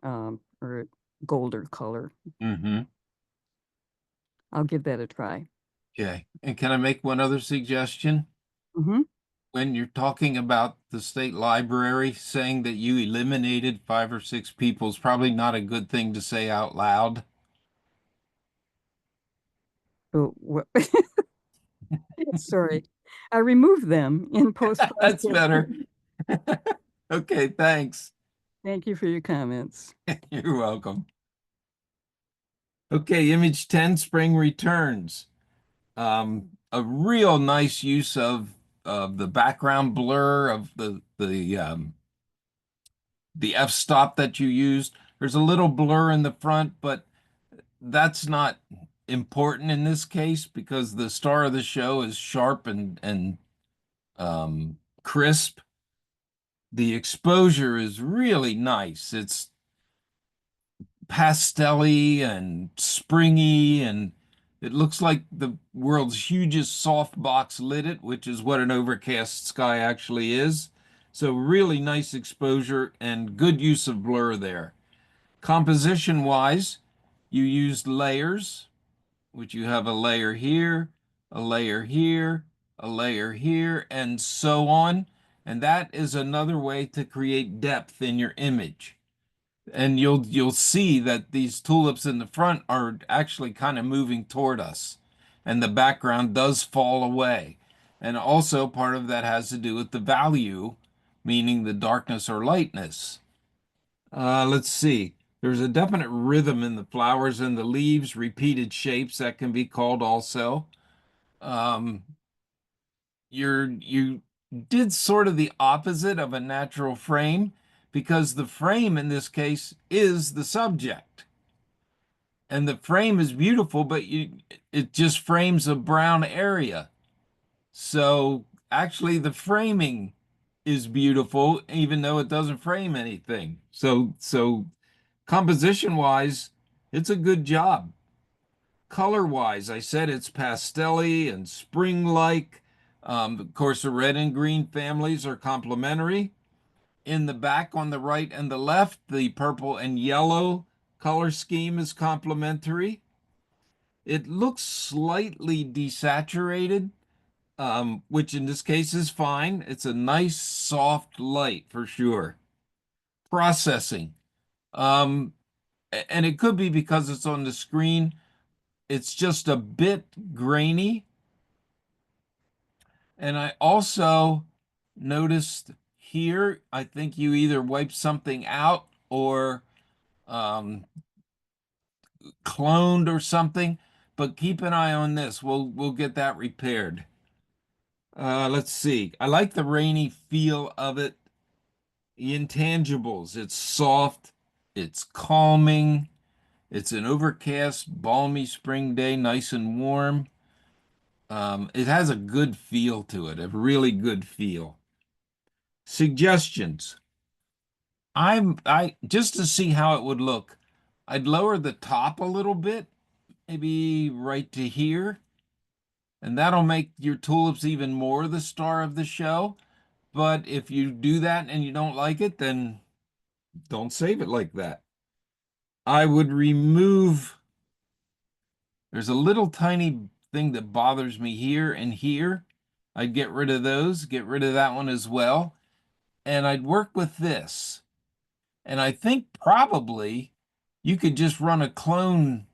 or golder color. I'll give that a try. Okay. And can I make one other suggestion? When you're talking about the state library, saying that you eliminated 5 or 6 people is probably not a good thing to say out loud. Oh, what? Sorry. I removed them in post. That's better. Okay, thanks. Thank you for your comments. You're welcome. Okay, image 10, spring returns. A real nice use of the background blur of the f-stop that you used. There's a little blur in the front, but that's not important in this case because the star of the show is sharp and crisp. The exposure is really nice. It's pastel-y and springy, and it looks like the world's hugest softbox lit it, which is what an overcast sky actually is. So really nice exposure and good use of blur there. Composition wise, you used layers, which you have a layer here, a layer here, a layer here, and so on. And that is another way to create depth in your image. And you'll see that these tulips in the front are actually kind of moving toward us, and the background does fall away. And also part of that has to do with the value, meaning the darkness or lightness. Let's see. There's a definite rhythm in the flowers and the leaves, repeated shapes that can be called also. Um, you did sort of the opposite of a natural frame because the frame in this case is the subject. And the frame is beautiful, but it just frames a brown area. So actually the framing is beautiful, even though it doesn't frame anything. So composition wise, it's a good job. Color wise, I said it's pastel-y and spring-like. Of course, the red and green families are complementary. In the back on the right and the left, the purple and yellow color scheme is complementary. It looks slightly desaturated, which in this case is fine. It's a nice soft light for sure. Processing. Um, and it could be because it's on the screen. It's just a bit grainy. And I also noticed here, I think you either wiped something out or um, cloned or something, but keep an eye on this. We'll get that repaired. Let's see. I like the rainy feel of it. The intangibles. It's soft. It's calming. It's an overcast, balmy spring day, nice and warm. It has a good feel to it, a really good feel. Suggestions. I just to see how it would look, I'd lower the top a little bit, maybe right to here, and that'll make your tulips even more the star of the show. But if you do that and you don't like it, then don't save it like that. I would remove, there's a little tiny thing that bothers me here and here. I'd get rid of those, get rid of that one as well. And I'd work with this. And I think probably you could just run a clone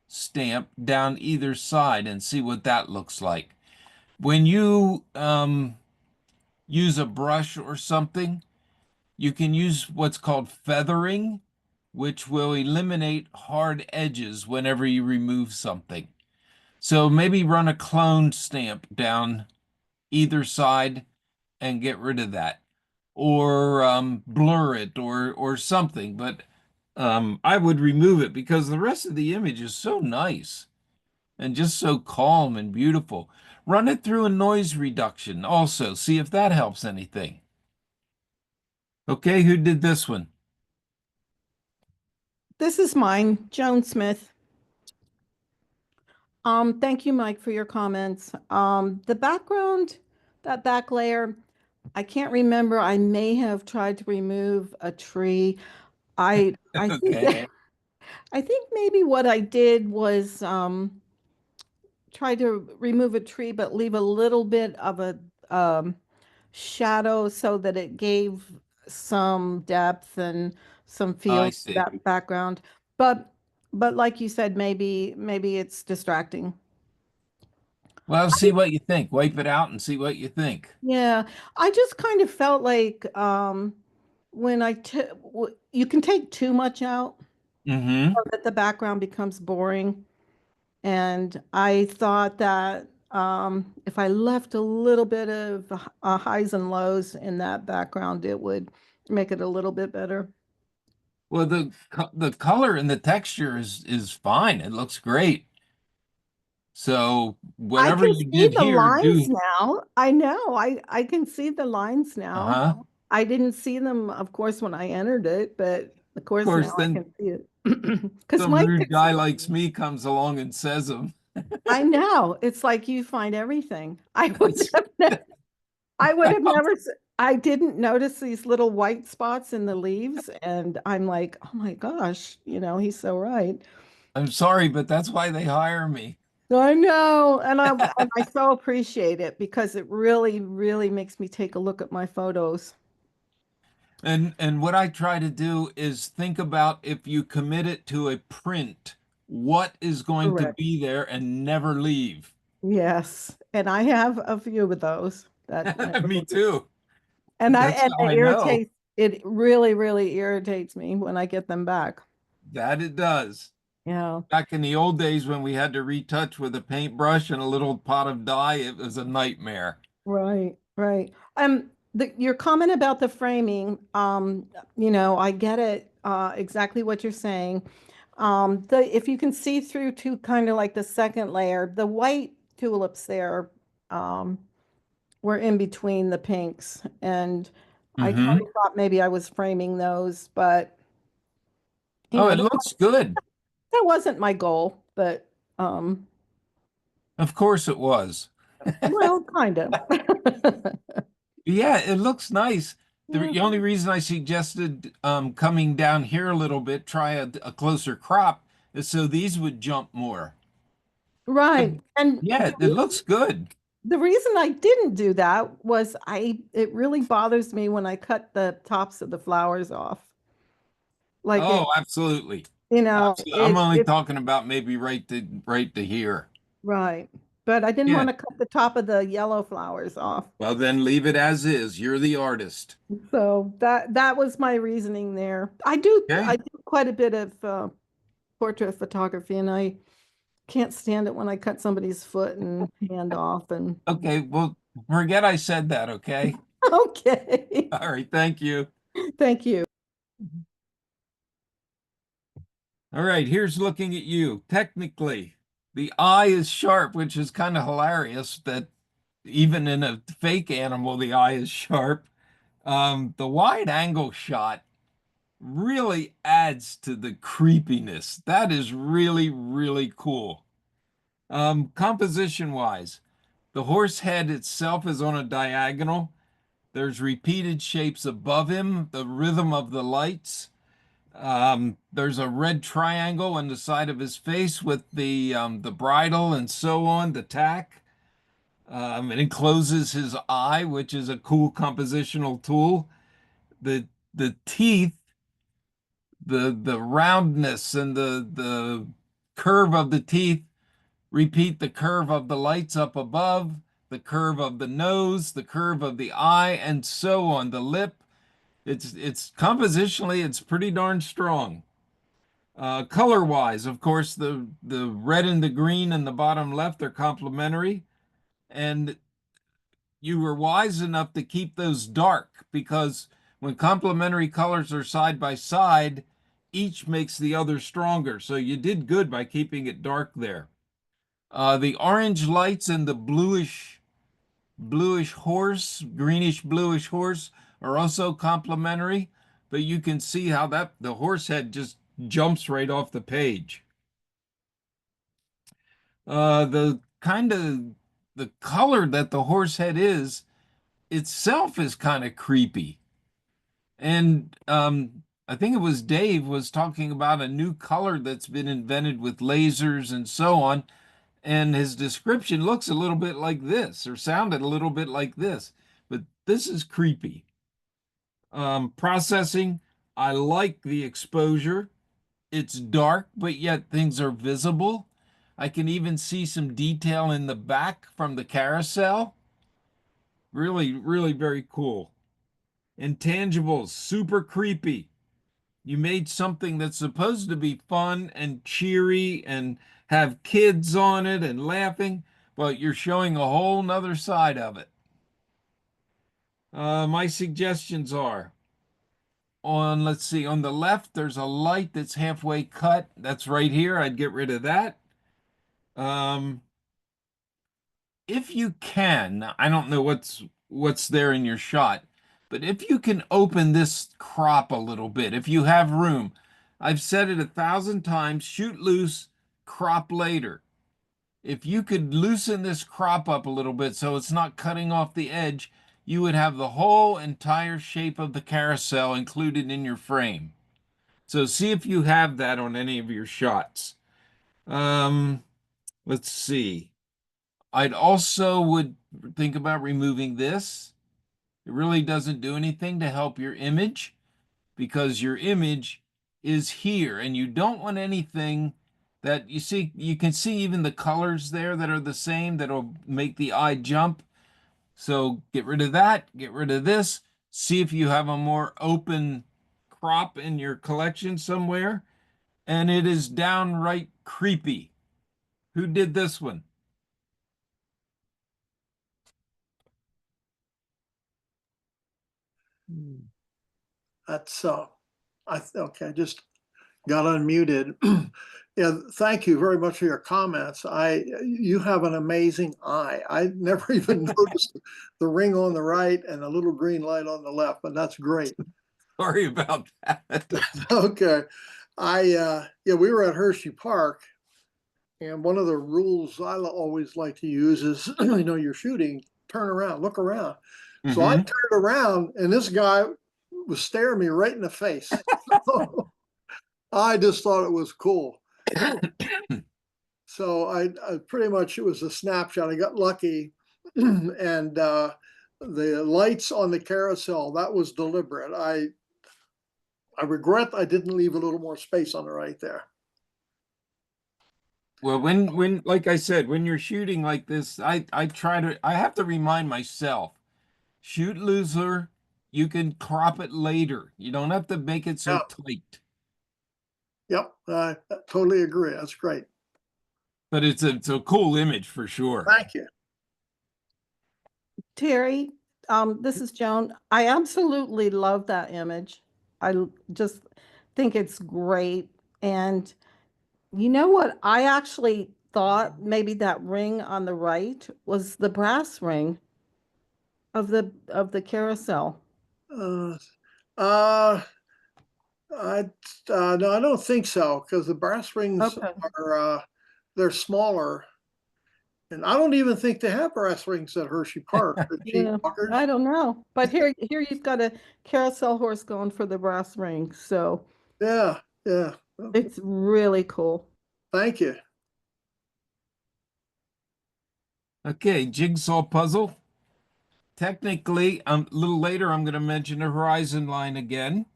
stamp down either side and see what that looks like. When you use a brush or something, you can use what's called feathering, which will eliminate hard edges whenever you remove something. So maybe run a clone stamp down either side and get rid of that, or blur it or something. But I would remove it because the rest of the image is so nice and just so calm and beautiful. Run it through a noise reduction also. See if that helps anything. Okay, who did this one? This is mine, Joan Smith. Thank you, Mike, for your comments. The background, that back layer, I can't remember. I may have tried to remove a tree. I think Okay. I think maybe what I did was try to remove a tree, but leave a little bit of a shadow so that it gave some depth and some I feel to see. that background. But like you said, maybe it's distracting. Well, see what you think. Wipe it out and see what you think. Yeah, I just kind of felt like when you can take too much out Mm-hmm. so that the background becomes boring. And I thought that if I left a little bit of highs and lows in that background, it would make it a little bit better. Well, the color and the texture is fine. It looks great. So I whatever can you see did the here, lines do. now. I know. I can see the lines now. Uh-huh. I didn't see them, of course, when I entered it, but of Of course course, now I then can see it. Because some Mike rude picks guy it up. like me comes along and says them. I know. It's like you find everything. I would have never, I didn't notice these little white spots in the leaves, and I'm like, oh my gosh, he's so right. I'm sorry, but that's why they hire me. I know, and I so appreciate it because it really, really makes me take a look at my photos. And what I try to do is think about if you commit it to a print, what is going to Correct. be there and never leave. Yes, and I have a few of those that never, Me too. and That's it how I know irritates. It really, really irritates me when I get them back. that it does. Yeah. Back in the old days when we had to retouch with a paintbrush and a little pot of dye, it was a nightmare. Right, right. Your comment about the framing, I get it, exactly what you're saying. If you can see through to kind of like the second layer, the white tulips there, um, were in between the pinks, and I kind Hmm. of thought maybe I was framing those, but Oh, it that, looks good. that wasn't my goal, but, um, Of course it was. well, kind of. Yeah, it looks nice. Yeah. The only reason I suggested coming down here a little bit, try a closer crop, is so these would jump more. But Right. And yeah, it looks good. the reason I didn't do that was it really bothers me when I cut the tops of the flowers off. Like Oh, absolutely. Absolutely. I'm only it, talking about maybe right to here. right. But I didn't Yeah. want to cut the top of the yellow flowers off. Well, then leave it as is. You're the artist. So that was my reasoning there. Okay. I do quite a bit of portrait photography, and I can't stand it when I cut somebody's foot and hand off and Okay. Well, forget I said that. Okay. okay. All right. Thank you. Thank you. All right. Here's looking at you. Technically, the eye is sharp, which is kind of hilarious that even in a fake animal, the eye is sharp. The wide angle shot really adds to the creepiness. That is really, really cool. Composition wise, the horse head itself is on a diagonal. There's repeated shapes above him, the rhythm of the lights. There's a red triangle on the side of his face with the bridle and so on, the tack. It encloses his eye, which is a cool compositional tool. The teeth, the roundness and the curve of the teeth repeat the curve of the lights up above, the curve of the nose, the curve of the eye, and so on. The lip, it's compositionally, it's pretty darn strong. Color wise, of course, the red and the green in the bottom left are complementary, and you were wise enough to keep those dark because when complementary colors are side by side, each makes the other stronger. So you did good by keeping it dark there. The orange lights and the bluish horse, greenish bluish horse are also complementary, but you can see how that the horse head just jumps right off the page. The kind of the color that the horse head is itself is kind of creepy. And I think it was Dave was talking about a new color that's been invented with lasers and so on. And his description looks a little bit like this or sounded a little bit like this, but this is creepy. Processing, I like the exposure. It's dark, but yet things are visible. I can even see some detail in the back from the carousel. Really, really very cool. Intangibles, super creepy. You made something that's supposed to be fun and cheery and have kids on it and laughing, but you're showing a whole nother side of it. My suggestions are let's see, on the left, there's a light that's halfway cut. That's right here. I'd get rid of that. Um, if you can, I don't know what's there in your shot, but if you can open this crop a little bit, if you have room, I've said it 1,000 times, shoot loose, crop later. If you could loosen this crop up a little bit so it's not cutting off the edge, you would have the whole entire shape of the carousel included in your frame. So see if you have that on any of your shots. Um, let's see. I'd also would think about removing this. It really doesn't do anything to help your image because your image is here and you don't want anything that you see. You can see even the colors there that are the same that'll make the eye jump. So get rid of that, get rid of this. See if you have a more open crop in your collection somewhere. And it is downright creepy. Who did this one? That's okay. I just got unmuted. Yeah, thank you very much for your comments. You have an amazing eye. I never even noticed the ring on the right and the little green light on the left, but that's great. Sorry about that. Okay. Yeah, we were at Hershey Park, and one of the rules I always like to use is, you're shooting, turn around, look around. So I turned around, and this guy was staring me right in the face. I just thought it was cool. So I pretty much, it was a snapshot. I got lucky. And the lights on the carousel, that was deliberate. I regret I didn't leave a little more space on the right there. Well, when like I said, when you're shooting like this, I have to remind myself, shoot looser, you can crop it later. You don't have to make it so tight. Yep, I totally agree. That's great. But it's a cool image for sure. Thank you. Terry, this is Joan. I absolutely love that image. Just think it's great. And you know what? I actually thought maybe that ring on the right was the brass ring of the carousel. Uh, uh, no, I don't think so, because the brass rings are they're smaller, and I don't even think they have brass rings at Hershey Park. The cheap Yeah, fuckers. I don't know. But here you've got a carousel horse going for the brass ring. So Yeah, it's really cool. thank you. Okay, jigsaw puzzle. Technically, a little later, I'm going to mention the horizon line again.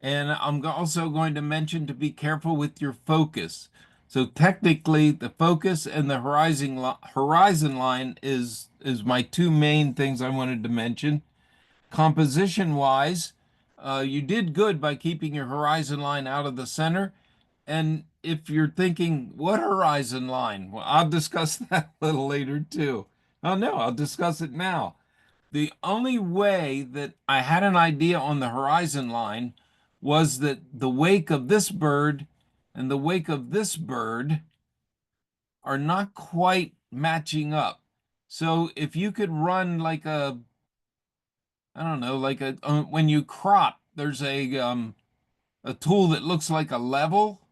And I'm also going to mention to be careful with your focus. So technically, the focus and the horizon line is my two main things I wanted to mention. Composition wise, you did good by keeping your horizon line out of the center. And if you're thinking, what horizon line? Well, I'll discuss that a little later too. Oh no, I'll discuss it now. The only way that I had an idea on the horizon line was that the wake of this bird and the wake of this bird are not quite matching up. So if you could run like I don't know, like when you crop, there's a tool that looks like a level.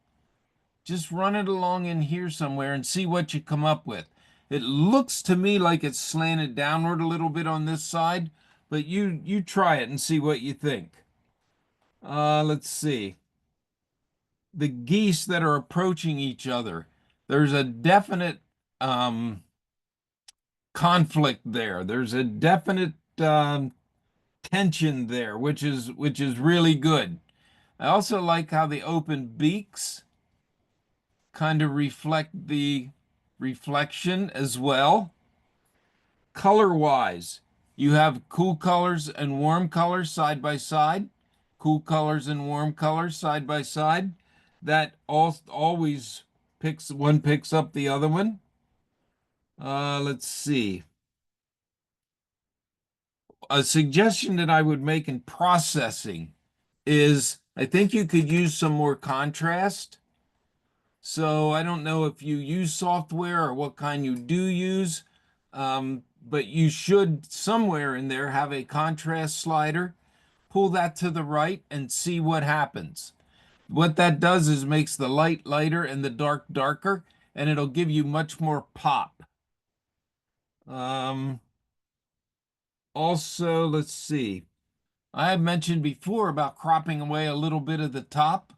Just run it along in here somewhere and see what you come up with. It looks to me like it's slanted downward a little bit on this side, but you try it and see what you think. Let's see. The geese that are approaching each other, there's a definite conflict there. There's a definite tension there, which is really good. I also like how the open beaks kind of reflect the reflection as well. Color wise, you have cool colors and warm colors side by side, cool colors and warm colors side by side. That always picks up the other one. Let's see. A suggestion that I would make in processing is I think you could use some more contrast. So I don't know if you use software or what kind you do use, but you should somewhere in there have a contrast slider. Pull that to the right and see what happens. What that does is makes the light lighter and the dark darker, and it'll give you much more pop. Also, let's see. I had mentioned before about cropping away a little bit of the top.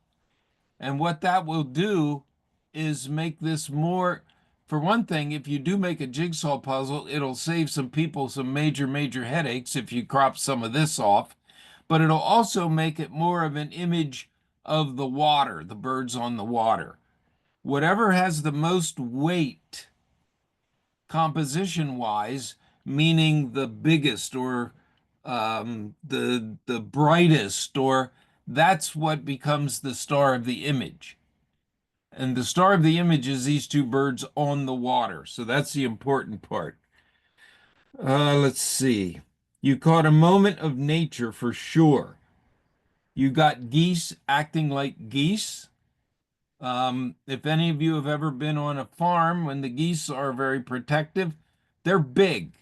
And what that will do is make this more, for one thing, if you do make a jigsaw puzzle, it'll save some people some major headaches if you crop some of this off. But it'll also make it more of an image of the water, the birds on the water. Whatever has the most weight composition wise, meaning the biggest or the brightest, or that's what becomes the star of the image. And the star of the image is these two birds on the water. So that's the important part. Let's see. You caught a moment of nature for sure. You got geese acting like geese. If any of you have ever been on a farm, when the geese are very protective, they're big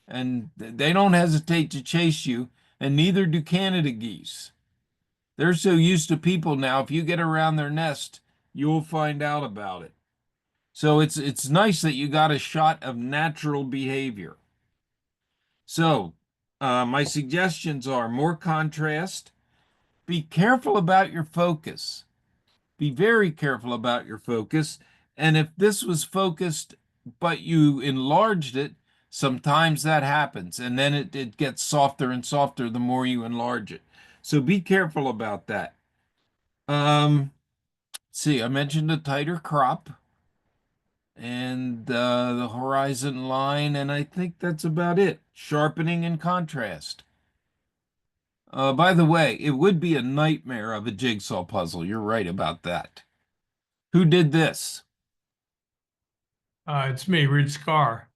and they don't hesitate to chase you, and neither do Canada geese. They're so used to people now, if you get around their nest, you'll find out about it. So it's nice that you got a shot of natural behavior. So my suggestions are more contrast. Be careful about your focus. Be very careful about your focus. And if this was focused, but you enlarged it, sometimes that happens. And then it gets softer and softer the more you enlarge it. So be careful about that. See, I mentioned a tighter crop and the horizon line, and I think that's about it. Sharpening and contrast. By the way, it would be a nightmare of a jigsaw puzzle. You're right about that. Who did this? It's me, Reed Scar.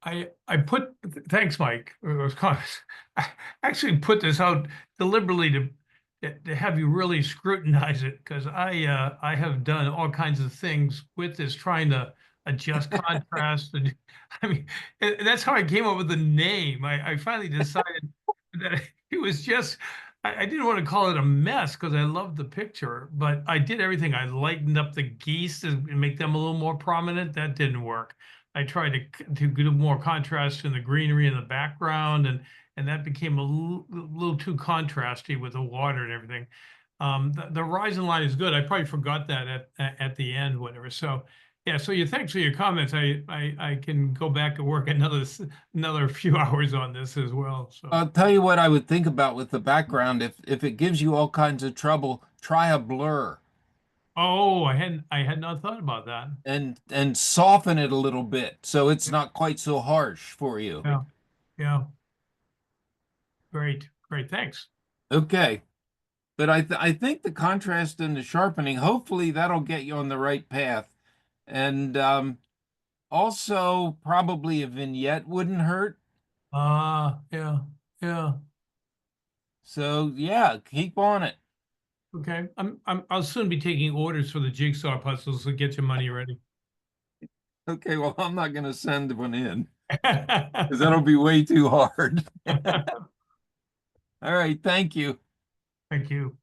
I put thanks, Mike. I actually put this out deliberately to have you really scrutinize it because I have done all kinds of things with this, trying to adjust contrast. And I mean, that's how I came up with the name. I finally decided that it was just. I didn't want to call it a mess because I loved the picture, but I did everything. I lightened up the geese to make them a little more prominent. That didn't work. I tried to do more contrast in the greenery in the background, and that became a little too contrasty with the water and everything. The horizon line is good. I probably forgot that at the end, whatever. So yeah. So thanks for your comments. I can go back and work another few hours on this as well. So I'll tell you what I would think about with the background. If it gives you all kinds of trouble, try a blur. oh, I had not thought about that. And soften it a little bit so it's not quite so harsh for you. Yeah. Yeah. Great. Great. Thanks. Okay. But I think the contrast and the sharpening, hopefully that'll get you on the right path. And also probably a vignette wouldn't hurt. Yeah. Yeah. So yeah, keep on it. Okay. I'll soon be taking orders for the jigsaw puzzles, so get your money ready. Okay, well, I'm not gonna send one in because that'll be way too hard. All right, thank you. Thank you.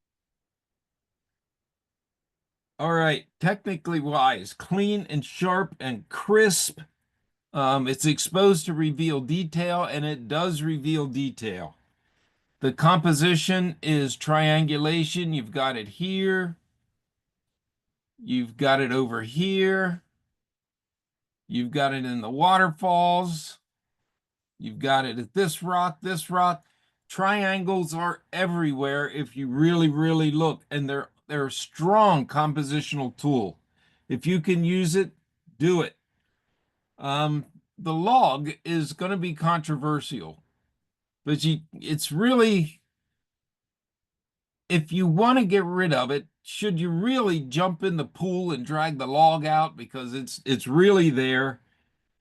All right, technically wise, clean and sharp and crisp. It's exposed to reveal detail, and it does reveal detail. The composition is triangulation. You've got it here. You've got it over here. You've got it in the waterfalls. You've got it at this rock, this rock. Triangles are everywhere if you really look, and they're a strong compositional tool. If you can use it, do it. The log is going to be controversial, but it's really, if you want to get rid of it, should you really jump in the pool and drag the log out because it's really there?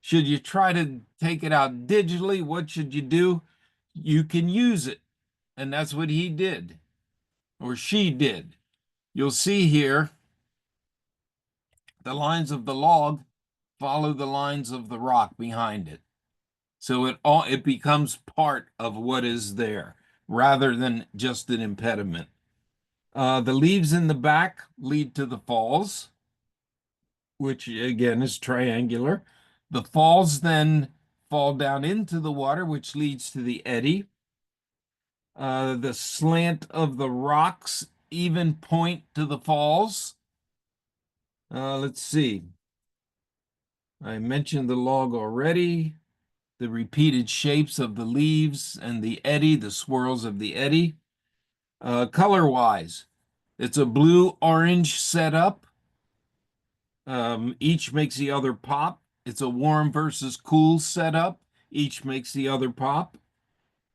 Should you try to take it out digitally? What should you do? You can use it, and that's what he did. or she did. You'll see here the lines of the log follow the lines of the rock behind it. So it becomes part of what is there rather than just an impediment. The leaves in the back lead to the falls, which again is triangular. The falls then fall down into the water, which leads to the eddy. The slant of the rocks even point to the falls. Let's see. I mentioned the log already. The repeated shapes of the leaves and the eddy, the swirls of the eddy. Color-wise, it's a blue-orange setup. Each makes the other pop. It's a warm versus cool setup. Each makes the other pop.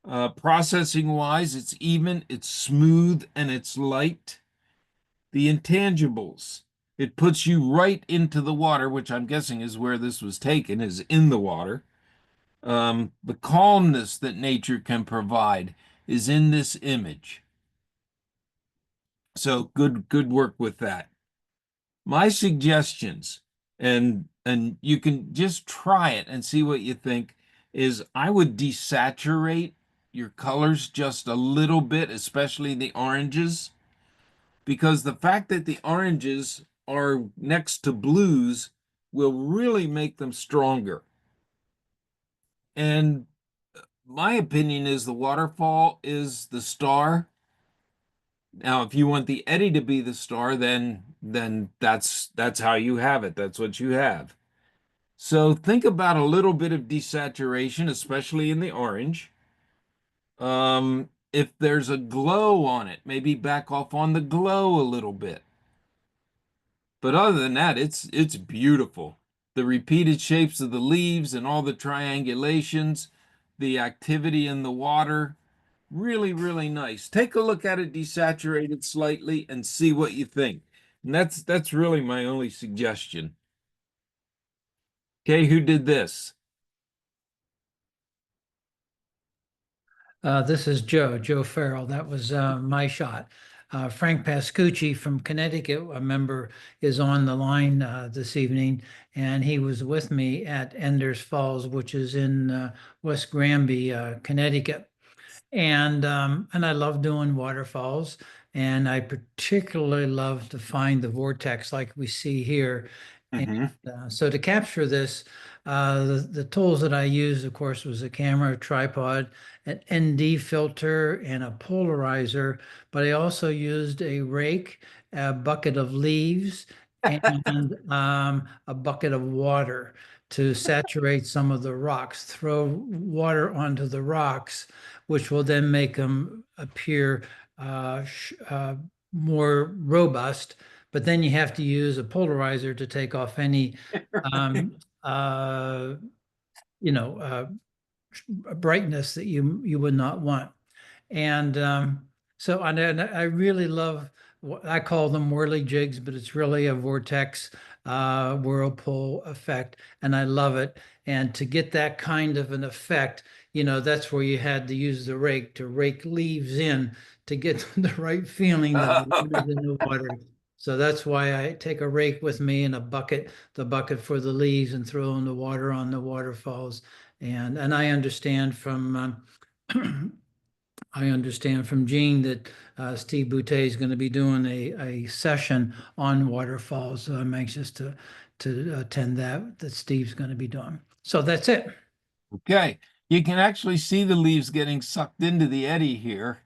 Processing-wise, it's even, it's smooth, and it's light. The intangibles, it puts you right into the water, which I'm guessing is where this was taken, is in the water. The calmness that nature can provide is in this image. So good work with that. My suggestions, and you can just try it and see what you think, is I would desaturate your colors just a little bit, especially the oranges, because the fact that the oranges are next to blues will really make them stronger. And my opinion is the waterfall is the star. Now, if you want the eddy to be the star, then that's how you have it. That's what you have. So think about a little bit of desaturation, especially in the orange. If there's a glow on it, maybe back off on the glow a little bit. But other than that, it's beautiful. The repeated shapes of the leaves and all the triangulations, the activity in the water, really, really nice. Take a look at it desaturated slightly and see what you think. And that's really my only suggestion. Okay, who did this? This is Joe Farrell. That was my shot. Frank Pascucci from Connecticut, a member, is on the line this evening, and he was with me at Enders Falls, which is in West Granby, Connecticut. And I love doing waterfalls, and I particularly love to find the vortex like we see here. And so to capture this, the tools that I used, of course, was a camera, a tripod, an ND filter, and a polarizer. But I also used a rake, a bucket of leaves, and a bucket of water to saturate some of the rocks, throw water onto the rocks, which will then make them appear more robust. But then you have to use a polarizer to take off any, uh, you know, brightness that you would not want. And so and I really love what I call them whirly jigs, but it's really a vortex whirlpool effect, and I love it. And to get that kind of an effect, that's where you had to use the rake to rake leaves in to get the right feeling of the leaves in the water. So that's why I take a rake with me and a bucket, the bucket for the leaves, and throw in the water on the waterfalls. And I understand from I understand from Gene that Steve Boutte is going to be doing a session on waterfalls. So I'm anxious to attend that Steve's going to be doing. So that's it. Okay, you can actually see the leaves getting sucked into the eddy here.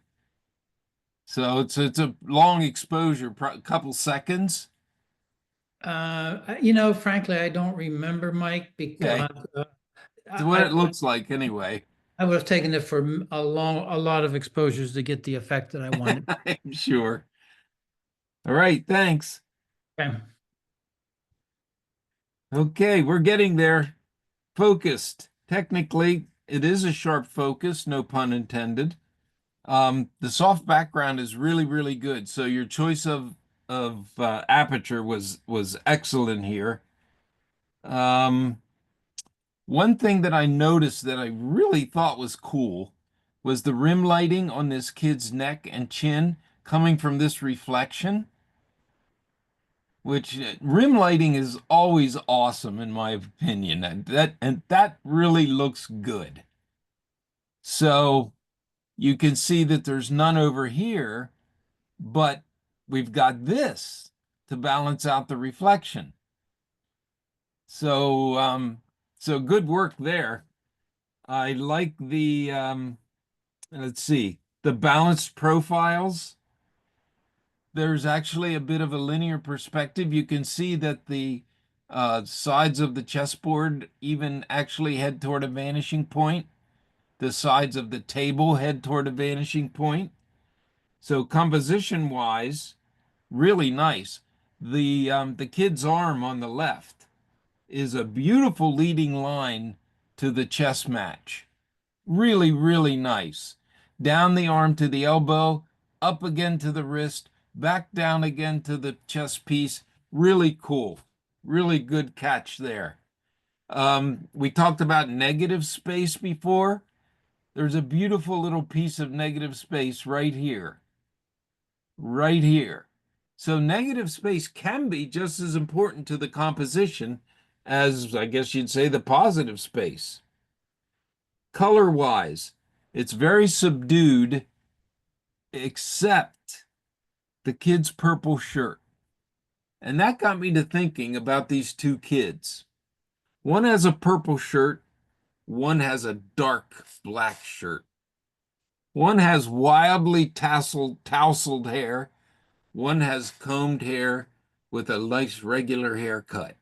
So it's a long exposure, a couple seconds. Frankly, I don't remember, Mike, because It's what it looks like anyway. I would have taken it for a lot of exposures to get the effect that I wanted. I'm sure. All right, thanks. Okay. Okay, we're getting there. Focused. Technically, it is a sharp focus, no pun intended. The soft background is really, really good. So your choice of aperture was excellent here. One thing that I noticed that I really thought was cool was the rim lighting on this kid's neck and chin. coming from this reflection, which rim lighting is always awesome in my opinion. And that really looks good. So you can see that there's none over here, but we've got this to balance out the reflection. So good work there. I like the let's see, the balanced profiles. There's actually a bit of a linear perspective. You can see that the sides of the chessboard even actually head toward a vanishing point. The sides of the table head toward a vanishing point. So composition wise, really nice. The kid's arm on the left is a beautiful leading line to the chess match. Really, really nice. Down the arm to the elbow, up again to the wrist, back down again to the chess piece. Really cool. Really good catch there. We talked about negative space before. There's a beautiful little piece of negative space right here. Right here. So negative space can be just as important to the composition as, I guess you'd say, the positive space. Color-wise, it's very subdued, except the kid's purple shirt. And that got me to thinking about these two kids. One has a purple shirt, one has a dark black shirt. One has wildly tousled hair, one has combed hair with a nice regular haircut.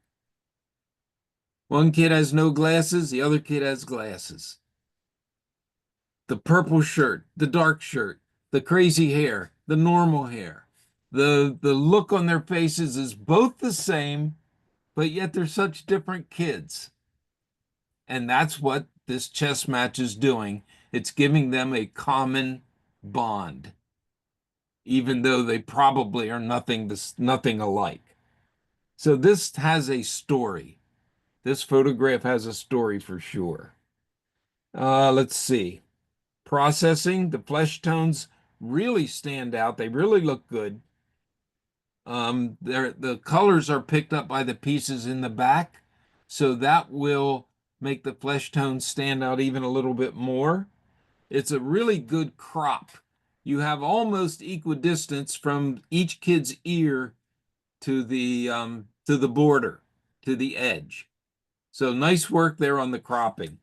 One kid has no glasses, the other kid has glasses. The purple shirt, the dark shirt, the crazy hair, the normal hair. The look on their faces is both the same, but yet they're such different kids. And that's what this chess match is doing. It's giving them a common bond, even though they probably are nothing alike. So this has a story. This photograph has a story for sure. Let's see. Processing, the flesh tones really stand out. They really look good. The colors are picked up by the pieces in the back, so that will make the flesh tones stand out even a little bit more. It's a really good crop. You have almost equidistance from each kid's ear to the border, to the edge. So nice work there on the cropping.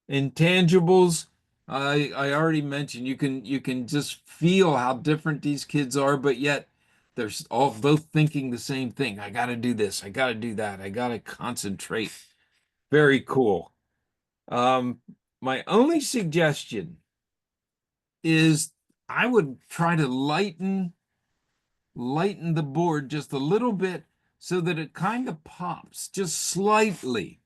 Intangibles, I already mentioned you can just feel how different these kids are, but yet they're all both thinking the same thing. I got to do this. I got to do that. I got to concentrate. Very cool. My only suggestion is I would try to lighten the board just a little bit so that it kind of pops just slightly.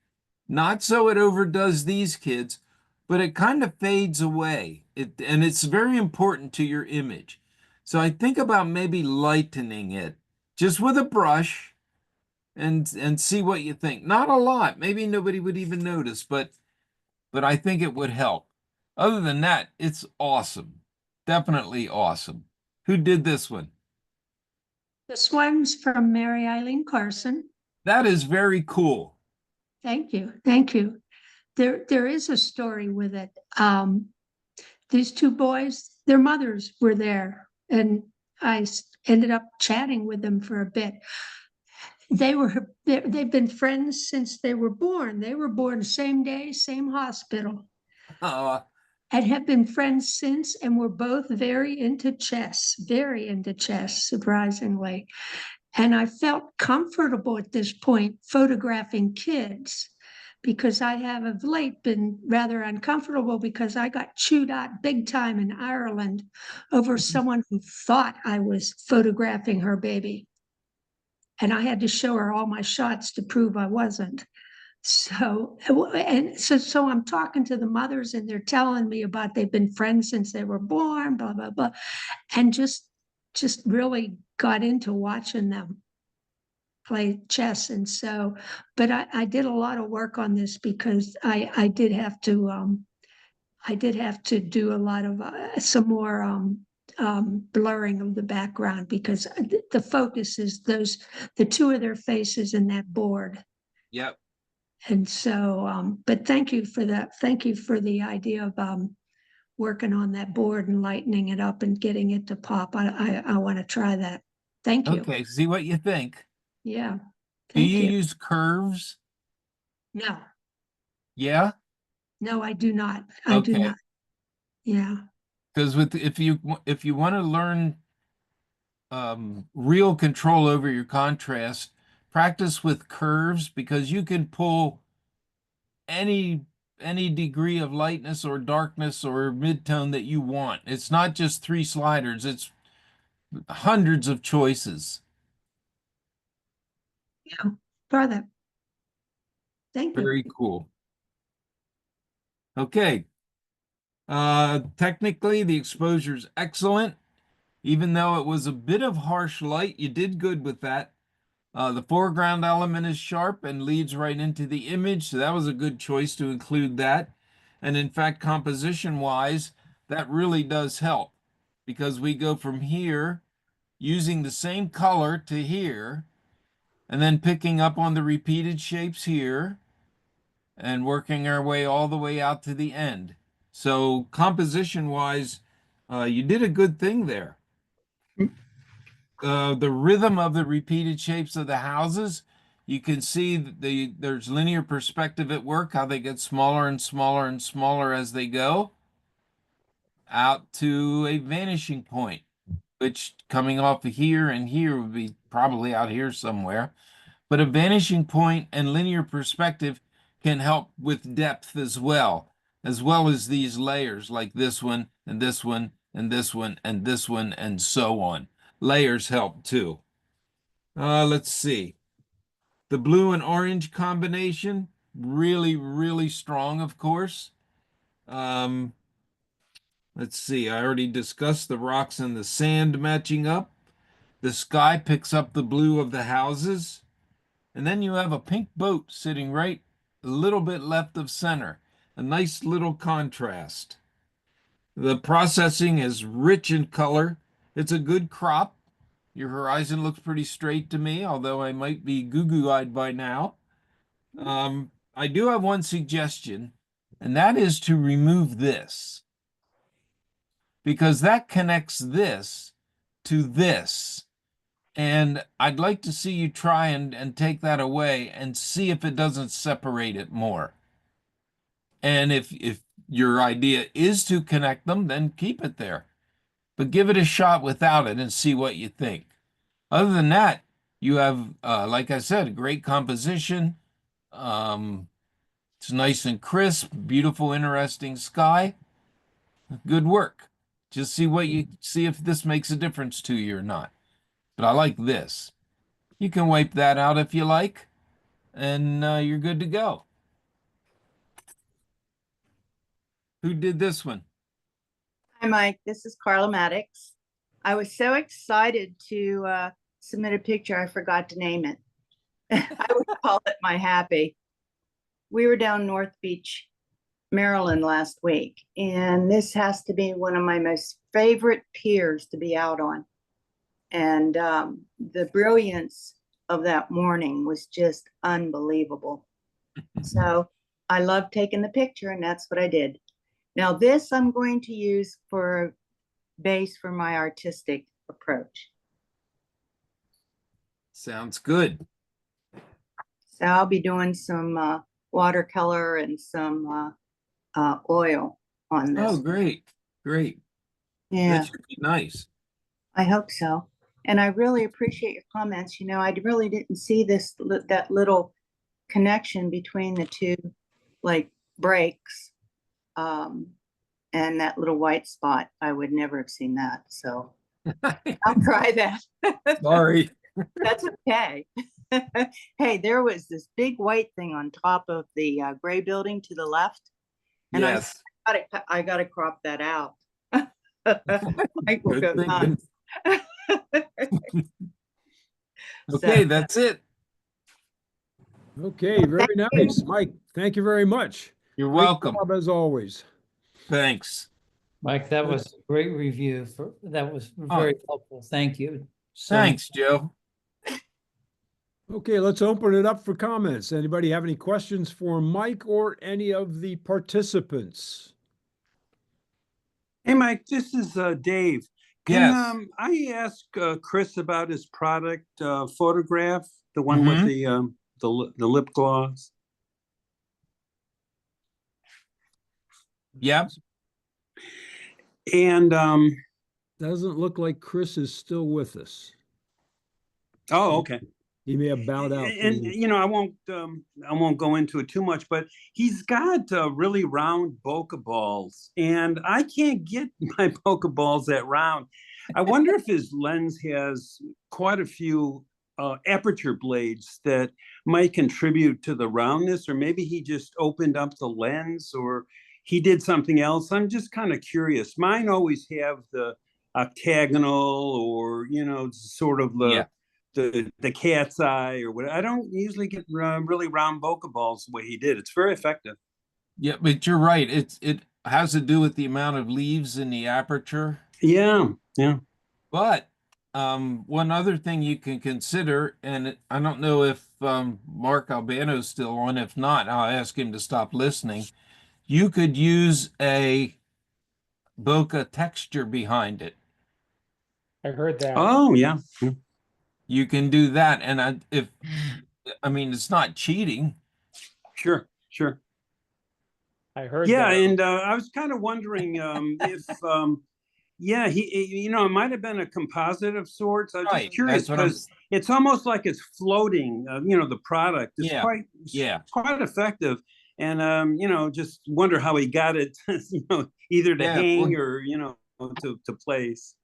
Not so it overdoes these kids, but it kind of fades away. And it's very important to your image. So I think about maybe lightening it just with a brush and see what you think. Not a lot. Maybe nobody would even notice, but I think it would help. Other than that, it's awesome. Definitely awesome. Who did this one? This one's from Mary Eileen Carson. That is very cool. Thank you. Thank you. There is a story with it. These two boys, their mothers were there, and I ended up chatting with them for a bit. They've been friends since they were born. They were born same day, same hospital. And have been friends since, and were both very into chess, surprisingly. And I felt comfortable at this point photographing kids, because I have of late been rather uncomfortable because I got chewed out big time in Ireland over someone who thought I was photographing her baby. And I had to show her all my shots to prove I wasn't. So I'm talking to the mothers, and they're telling me about they've been friends since they were born, blah, blah, blah. And just really got into watching them play chess. And so, but I did a lot of work on this because I did have to do a lot of some more blurring of the background because the focus is the two of their faces in that board. Yep. And so, but thank you for that. Thank you for the idea of working on that board and lightening it up and getting it to pop. I want to try that. Thank you. Okay, see what you think. Yeah. Do Thank you you. use curves? No, Yeah? no, I do not. I do Okay. not. Yeah. Because if you want to learn real control over your contrast, practice with curves because you can pull any degree of lightness or darkness or midtone that you want. It's not just 3 sliders, it's hundreds of choices. Yeah. Try that. Thank you. Very cool. Okay. Technically the exposure is excellent. Even though it was a bit of harsh light, you did good with that. The foreground element is sharp and leads right into the image, so that was a good choice to include that. And in fact, composition-wise, that really does help because we go from here using the same color to here, and then picking up on the repeated shapes here, and working our way all the way out to the end. So composition-wise, you did a good thing there. The rhythm of the repeated shapes of the houses, you can see that there's linear perspective at work, how they get smaller and smaller and smaller as they go out to a vanishing point, which coming off of here and here would be probably out here somewhere. But a vanishing point and linear perspective can help with depth as well as these layers like this one and this one and this one and this one and so on. Layers help too. Let's see. The blue and orange combination, really, really strong, of course. Let's see. I already discussed the rocks and the sand matching up. The sky picks up the blue of the houses. And then you have a pink boat sitting right a little bit left of center. A nice little contrast. The processing is rich in color. It's a good crop. Your horizon looks pretty straight to me, although I might be goo-goo-eyed by now. I do have one suggestion, and that is to remove this, because that connects this to this. And I'd like to see you try and take that away and see if it doesn't separate it more. And if your idea is to connect them, then keep it there. But give it a shot without it and see what you think. Other than that, you have, like I said, great composition. It's nice and crisp, beautiful, interesting sky. Good work. Just see if this makes a difference to you or not. But I like this. You can wipe that out if you like, and you're good to go. Who did this one? Hi, Mike. This is Carla Maddox. I was so excited to submit a picture, I forgot to name it. I would call it my happy. We were down North Beach, Maryland last week, and this has to be one of my most favorite piers to be out on. And the brilliance of that morning was just unbelievable. So I love taking the picture, and that's what I did. Now this I'm going to use for base for my artistic approach. Sounds good. So I'll be doing some watercolor and some oil on this. Oh, great. Great. Yeah, That should be nice. I hope so. And I really appreciate your comments. You know, I really didn't see that little connection between the two, like breaks, and that little white spot. I would never have seen that. So I'll try that. Sorry. That's okay. Hey, there was this big white thing on top of the gray building to the left. And Yes. I got to crop that out. Mike will Good go thinking. nuts. Okay, So- that's it. Okay, very nice. Mike, thank you very much. You're Great welcome. job as always. Thanks. Mike, that was a great review. That was very helpful. Thank you. Thanks, Joe. Okay, let's open it up for comments. Anybody have any questions for Mike or any of the participants? Hey, Mike, this is Dave. Can Yes. I ask Chris about his product photograph, the one with the lip gloss? Yep. And doesn't look like Chris is still with us. Oh, okay. He may have bowed out. And you know, I won't go into it too much, but he's got really round bokeh balls, and I can't get my bokeh balls that round. I wonder if his lens has quite a few aperture blades that might contribute to the roundness, or maybe he just opened up the lens, or he did something else. I'm just kind of curious. Mine always have the octagonal, or you know, sort of the cat's eye or what. I don't usually get really round bokeh balls the way he did. It's very effective. Yeah, but you're right. It has to do with the amount of leaves in the aperture. Yeah, yeah. But one other thing you can consider, and I don't know if Mark Albano's still on. If not, I'll ask him to stop listening. You could use a bokeh texture behind it. I heard that. Oh, yeah. You can do that, and I mean, it's not cheating. Sure, sure. I heard yeah, that. and I was kind of wondering if yeah, you know, it might have been a composite of sorts. I was just curious because it's almost like it's floating. You know, the product is quite effective, and you know, just wonder how he got it. You know, either to hang or you know to place.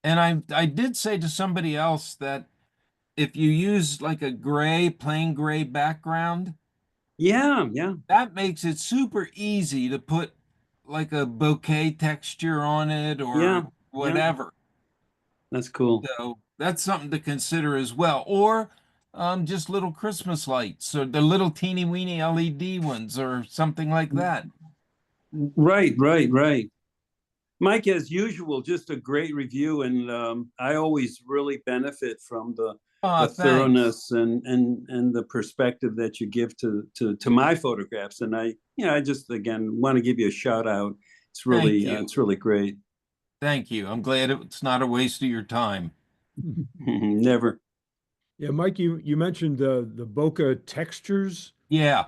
And I did say to somebody else that if you use like a plain gray background, that makes it super easy to put like a bouquet texture on it or whatever. That's cool. So that's something to consider as well. Or just little Christmas lights, or the little teeny weeny LED ones, or something like that. Right. Mike, as usual, just a great review, and I always really benefit from the thoroughness and the perspective that you give to my photographs. And I just again want to give you a shout out. It's really great. Thank you. I'm glad it's not a waste of your time. Never. Yeah, Mike, you mentioned the bokeh textures. Yeah.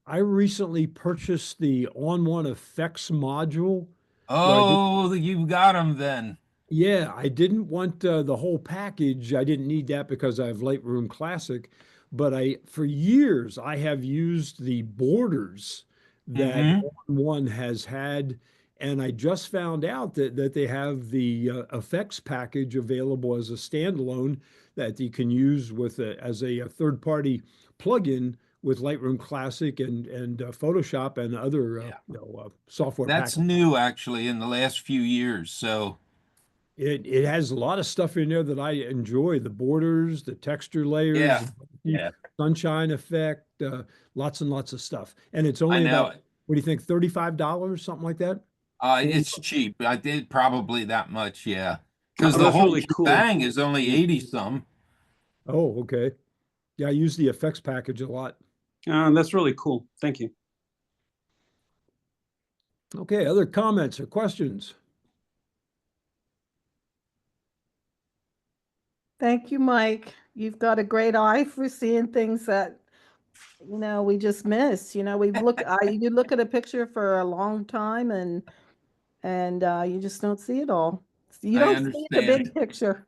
I recently purchased the On1 Effects module. Oh, you got them then. Yeah, I didn't want the whole package. I didn't need that because I have Lightroom Classic, but for years I have used the borders that On1 has had, and I just found out that they have the effects package available as a standalone that you can use with as a third-party plugin with Lightroom Classic and Photoshop and other software That's packages. new actually in the last few years. So it has a lot of stuff in there that I enjoy: the borders, the texture layers, sunshine effect, lots and lots of stuff. And it's only about, what do you think, $35, something like that? It's cheap. I did probably that much, yeah. Because the whole thing is only 80 some. Oh, okay. Yeah, I use the effects package a lot. That's really cool. Thank you. Okay, other comments or questions? Thank you, Mike. You've got a great eye for seeing things that, you know, we just miss. You know, you look at a picture for a long time and you just don't see it all. You don't see the big picture.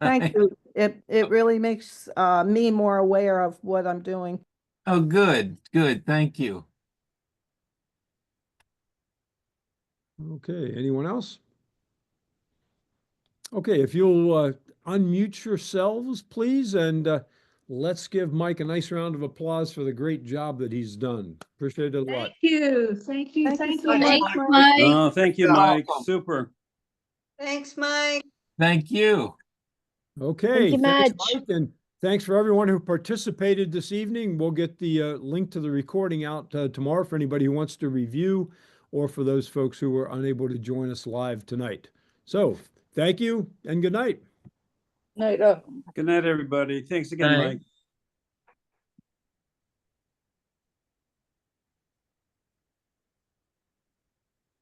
Thank you. It really makes me more aware of what I'm doing. Oh, good. Thank you. Okay, anyone else? Okay, if you'll unmute yourselves, please, and let's give Mike a nice round of applause for the great job that he's done. Appreciate it a lot. Thank you so Thanks, much, Mike. Oh, thank you, Mike. Super. Thanks, Mike. Thank you. Okay, thanks, Mike, and thanks for everyone who participated this evening. We'll get the link to the recording out tomorrow for anybody who wants to review or for those folks who were unable to join us live tonight. So thank you and good night. Night. Good night, everybody. Thanks again, Night. Mike.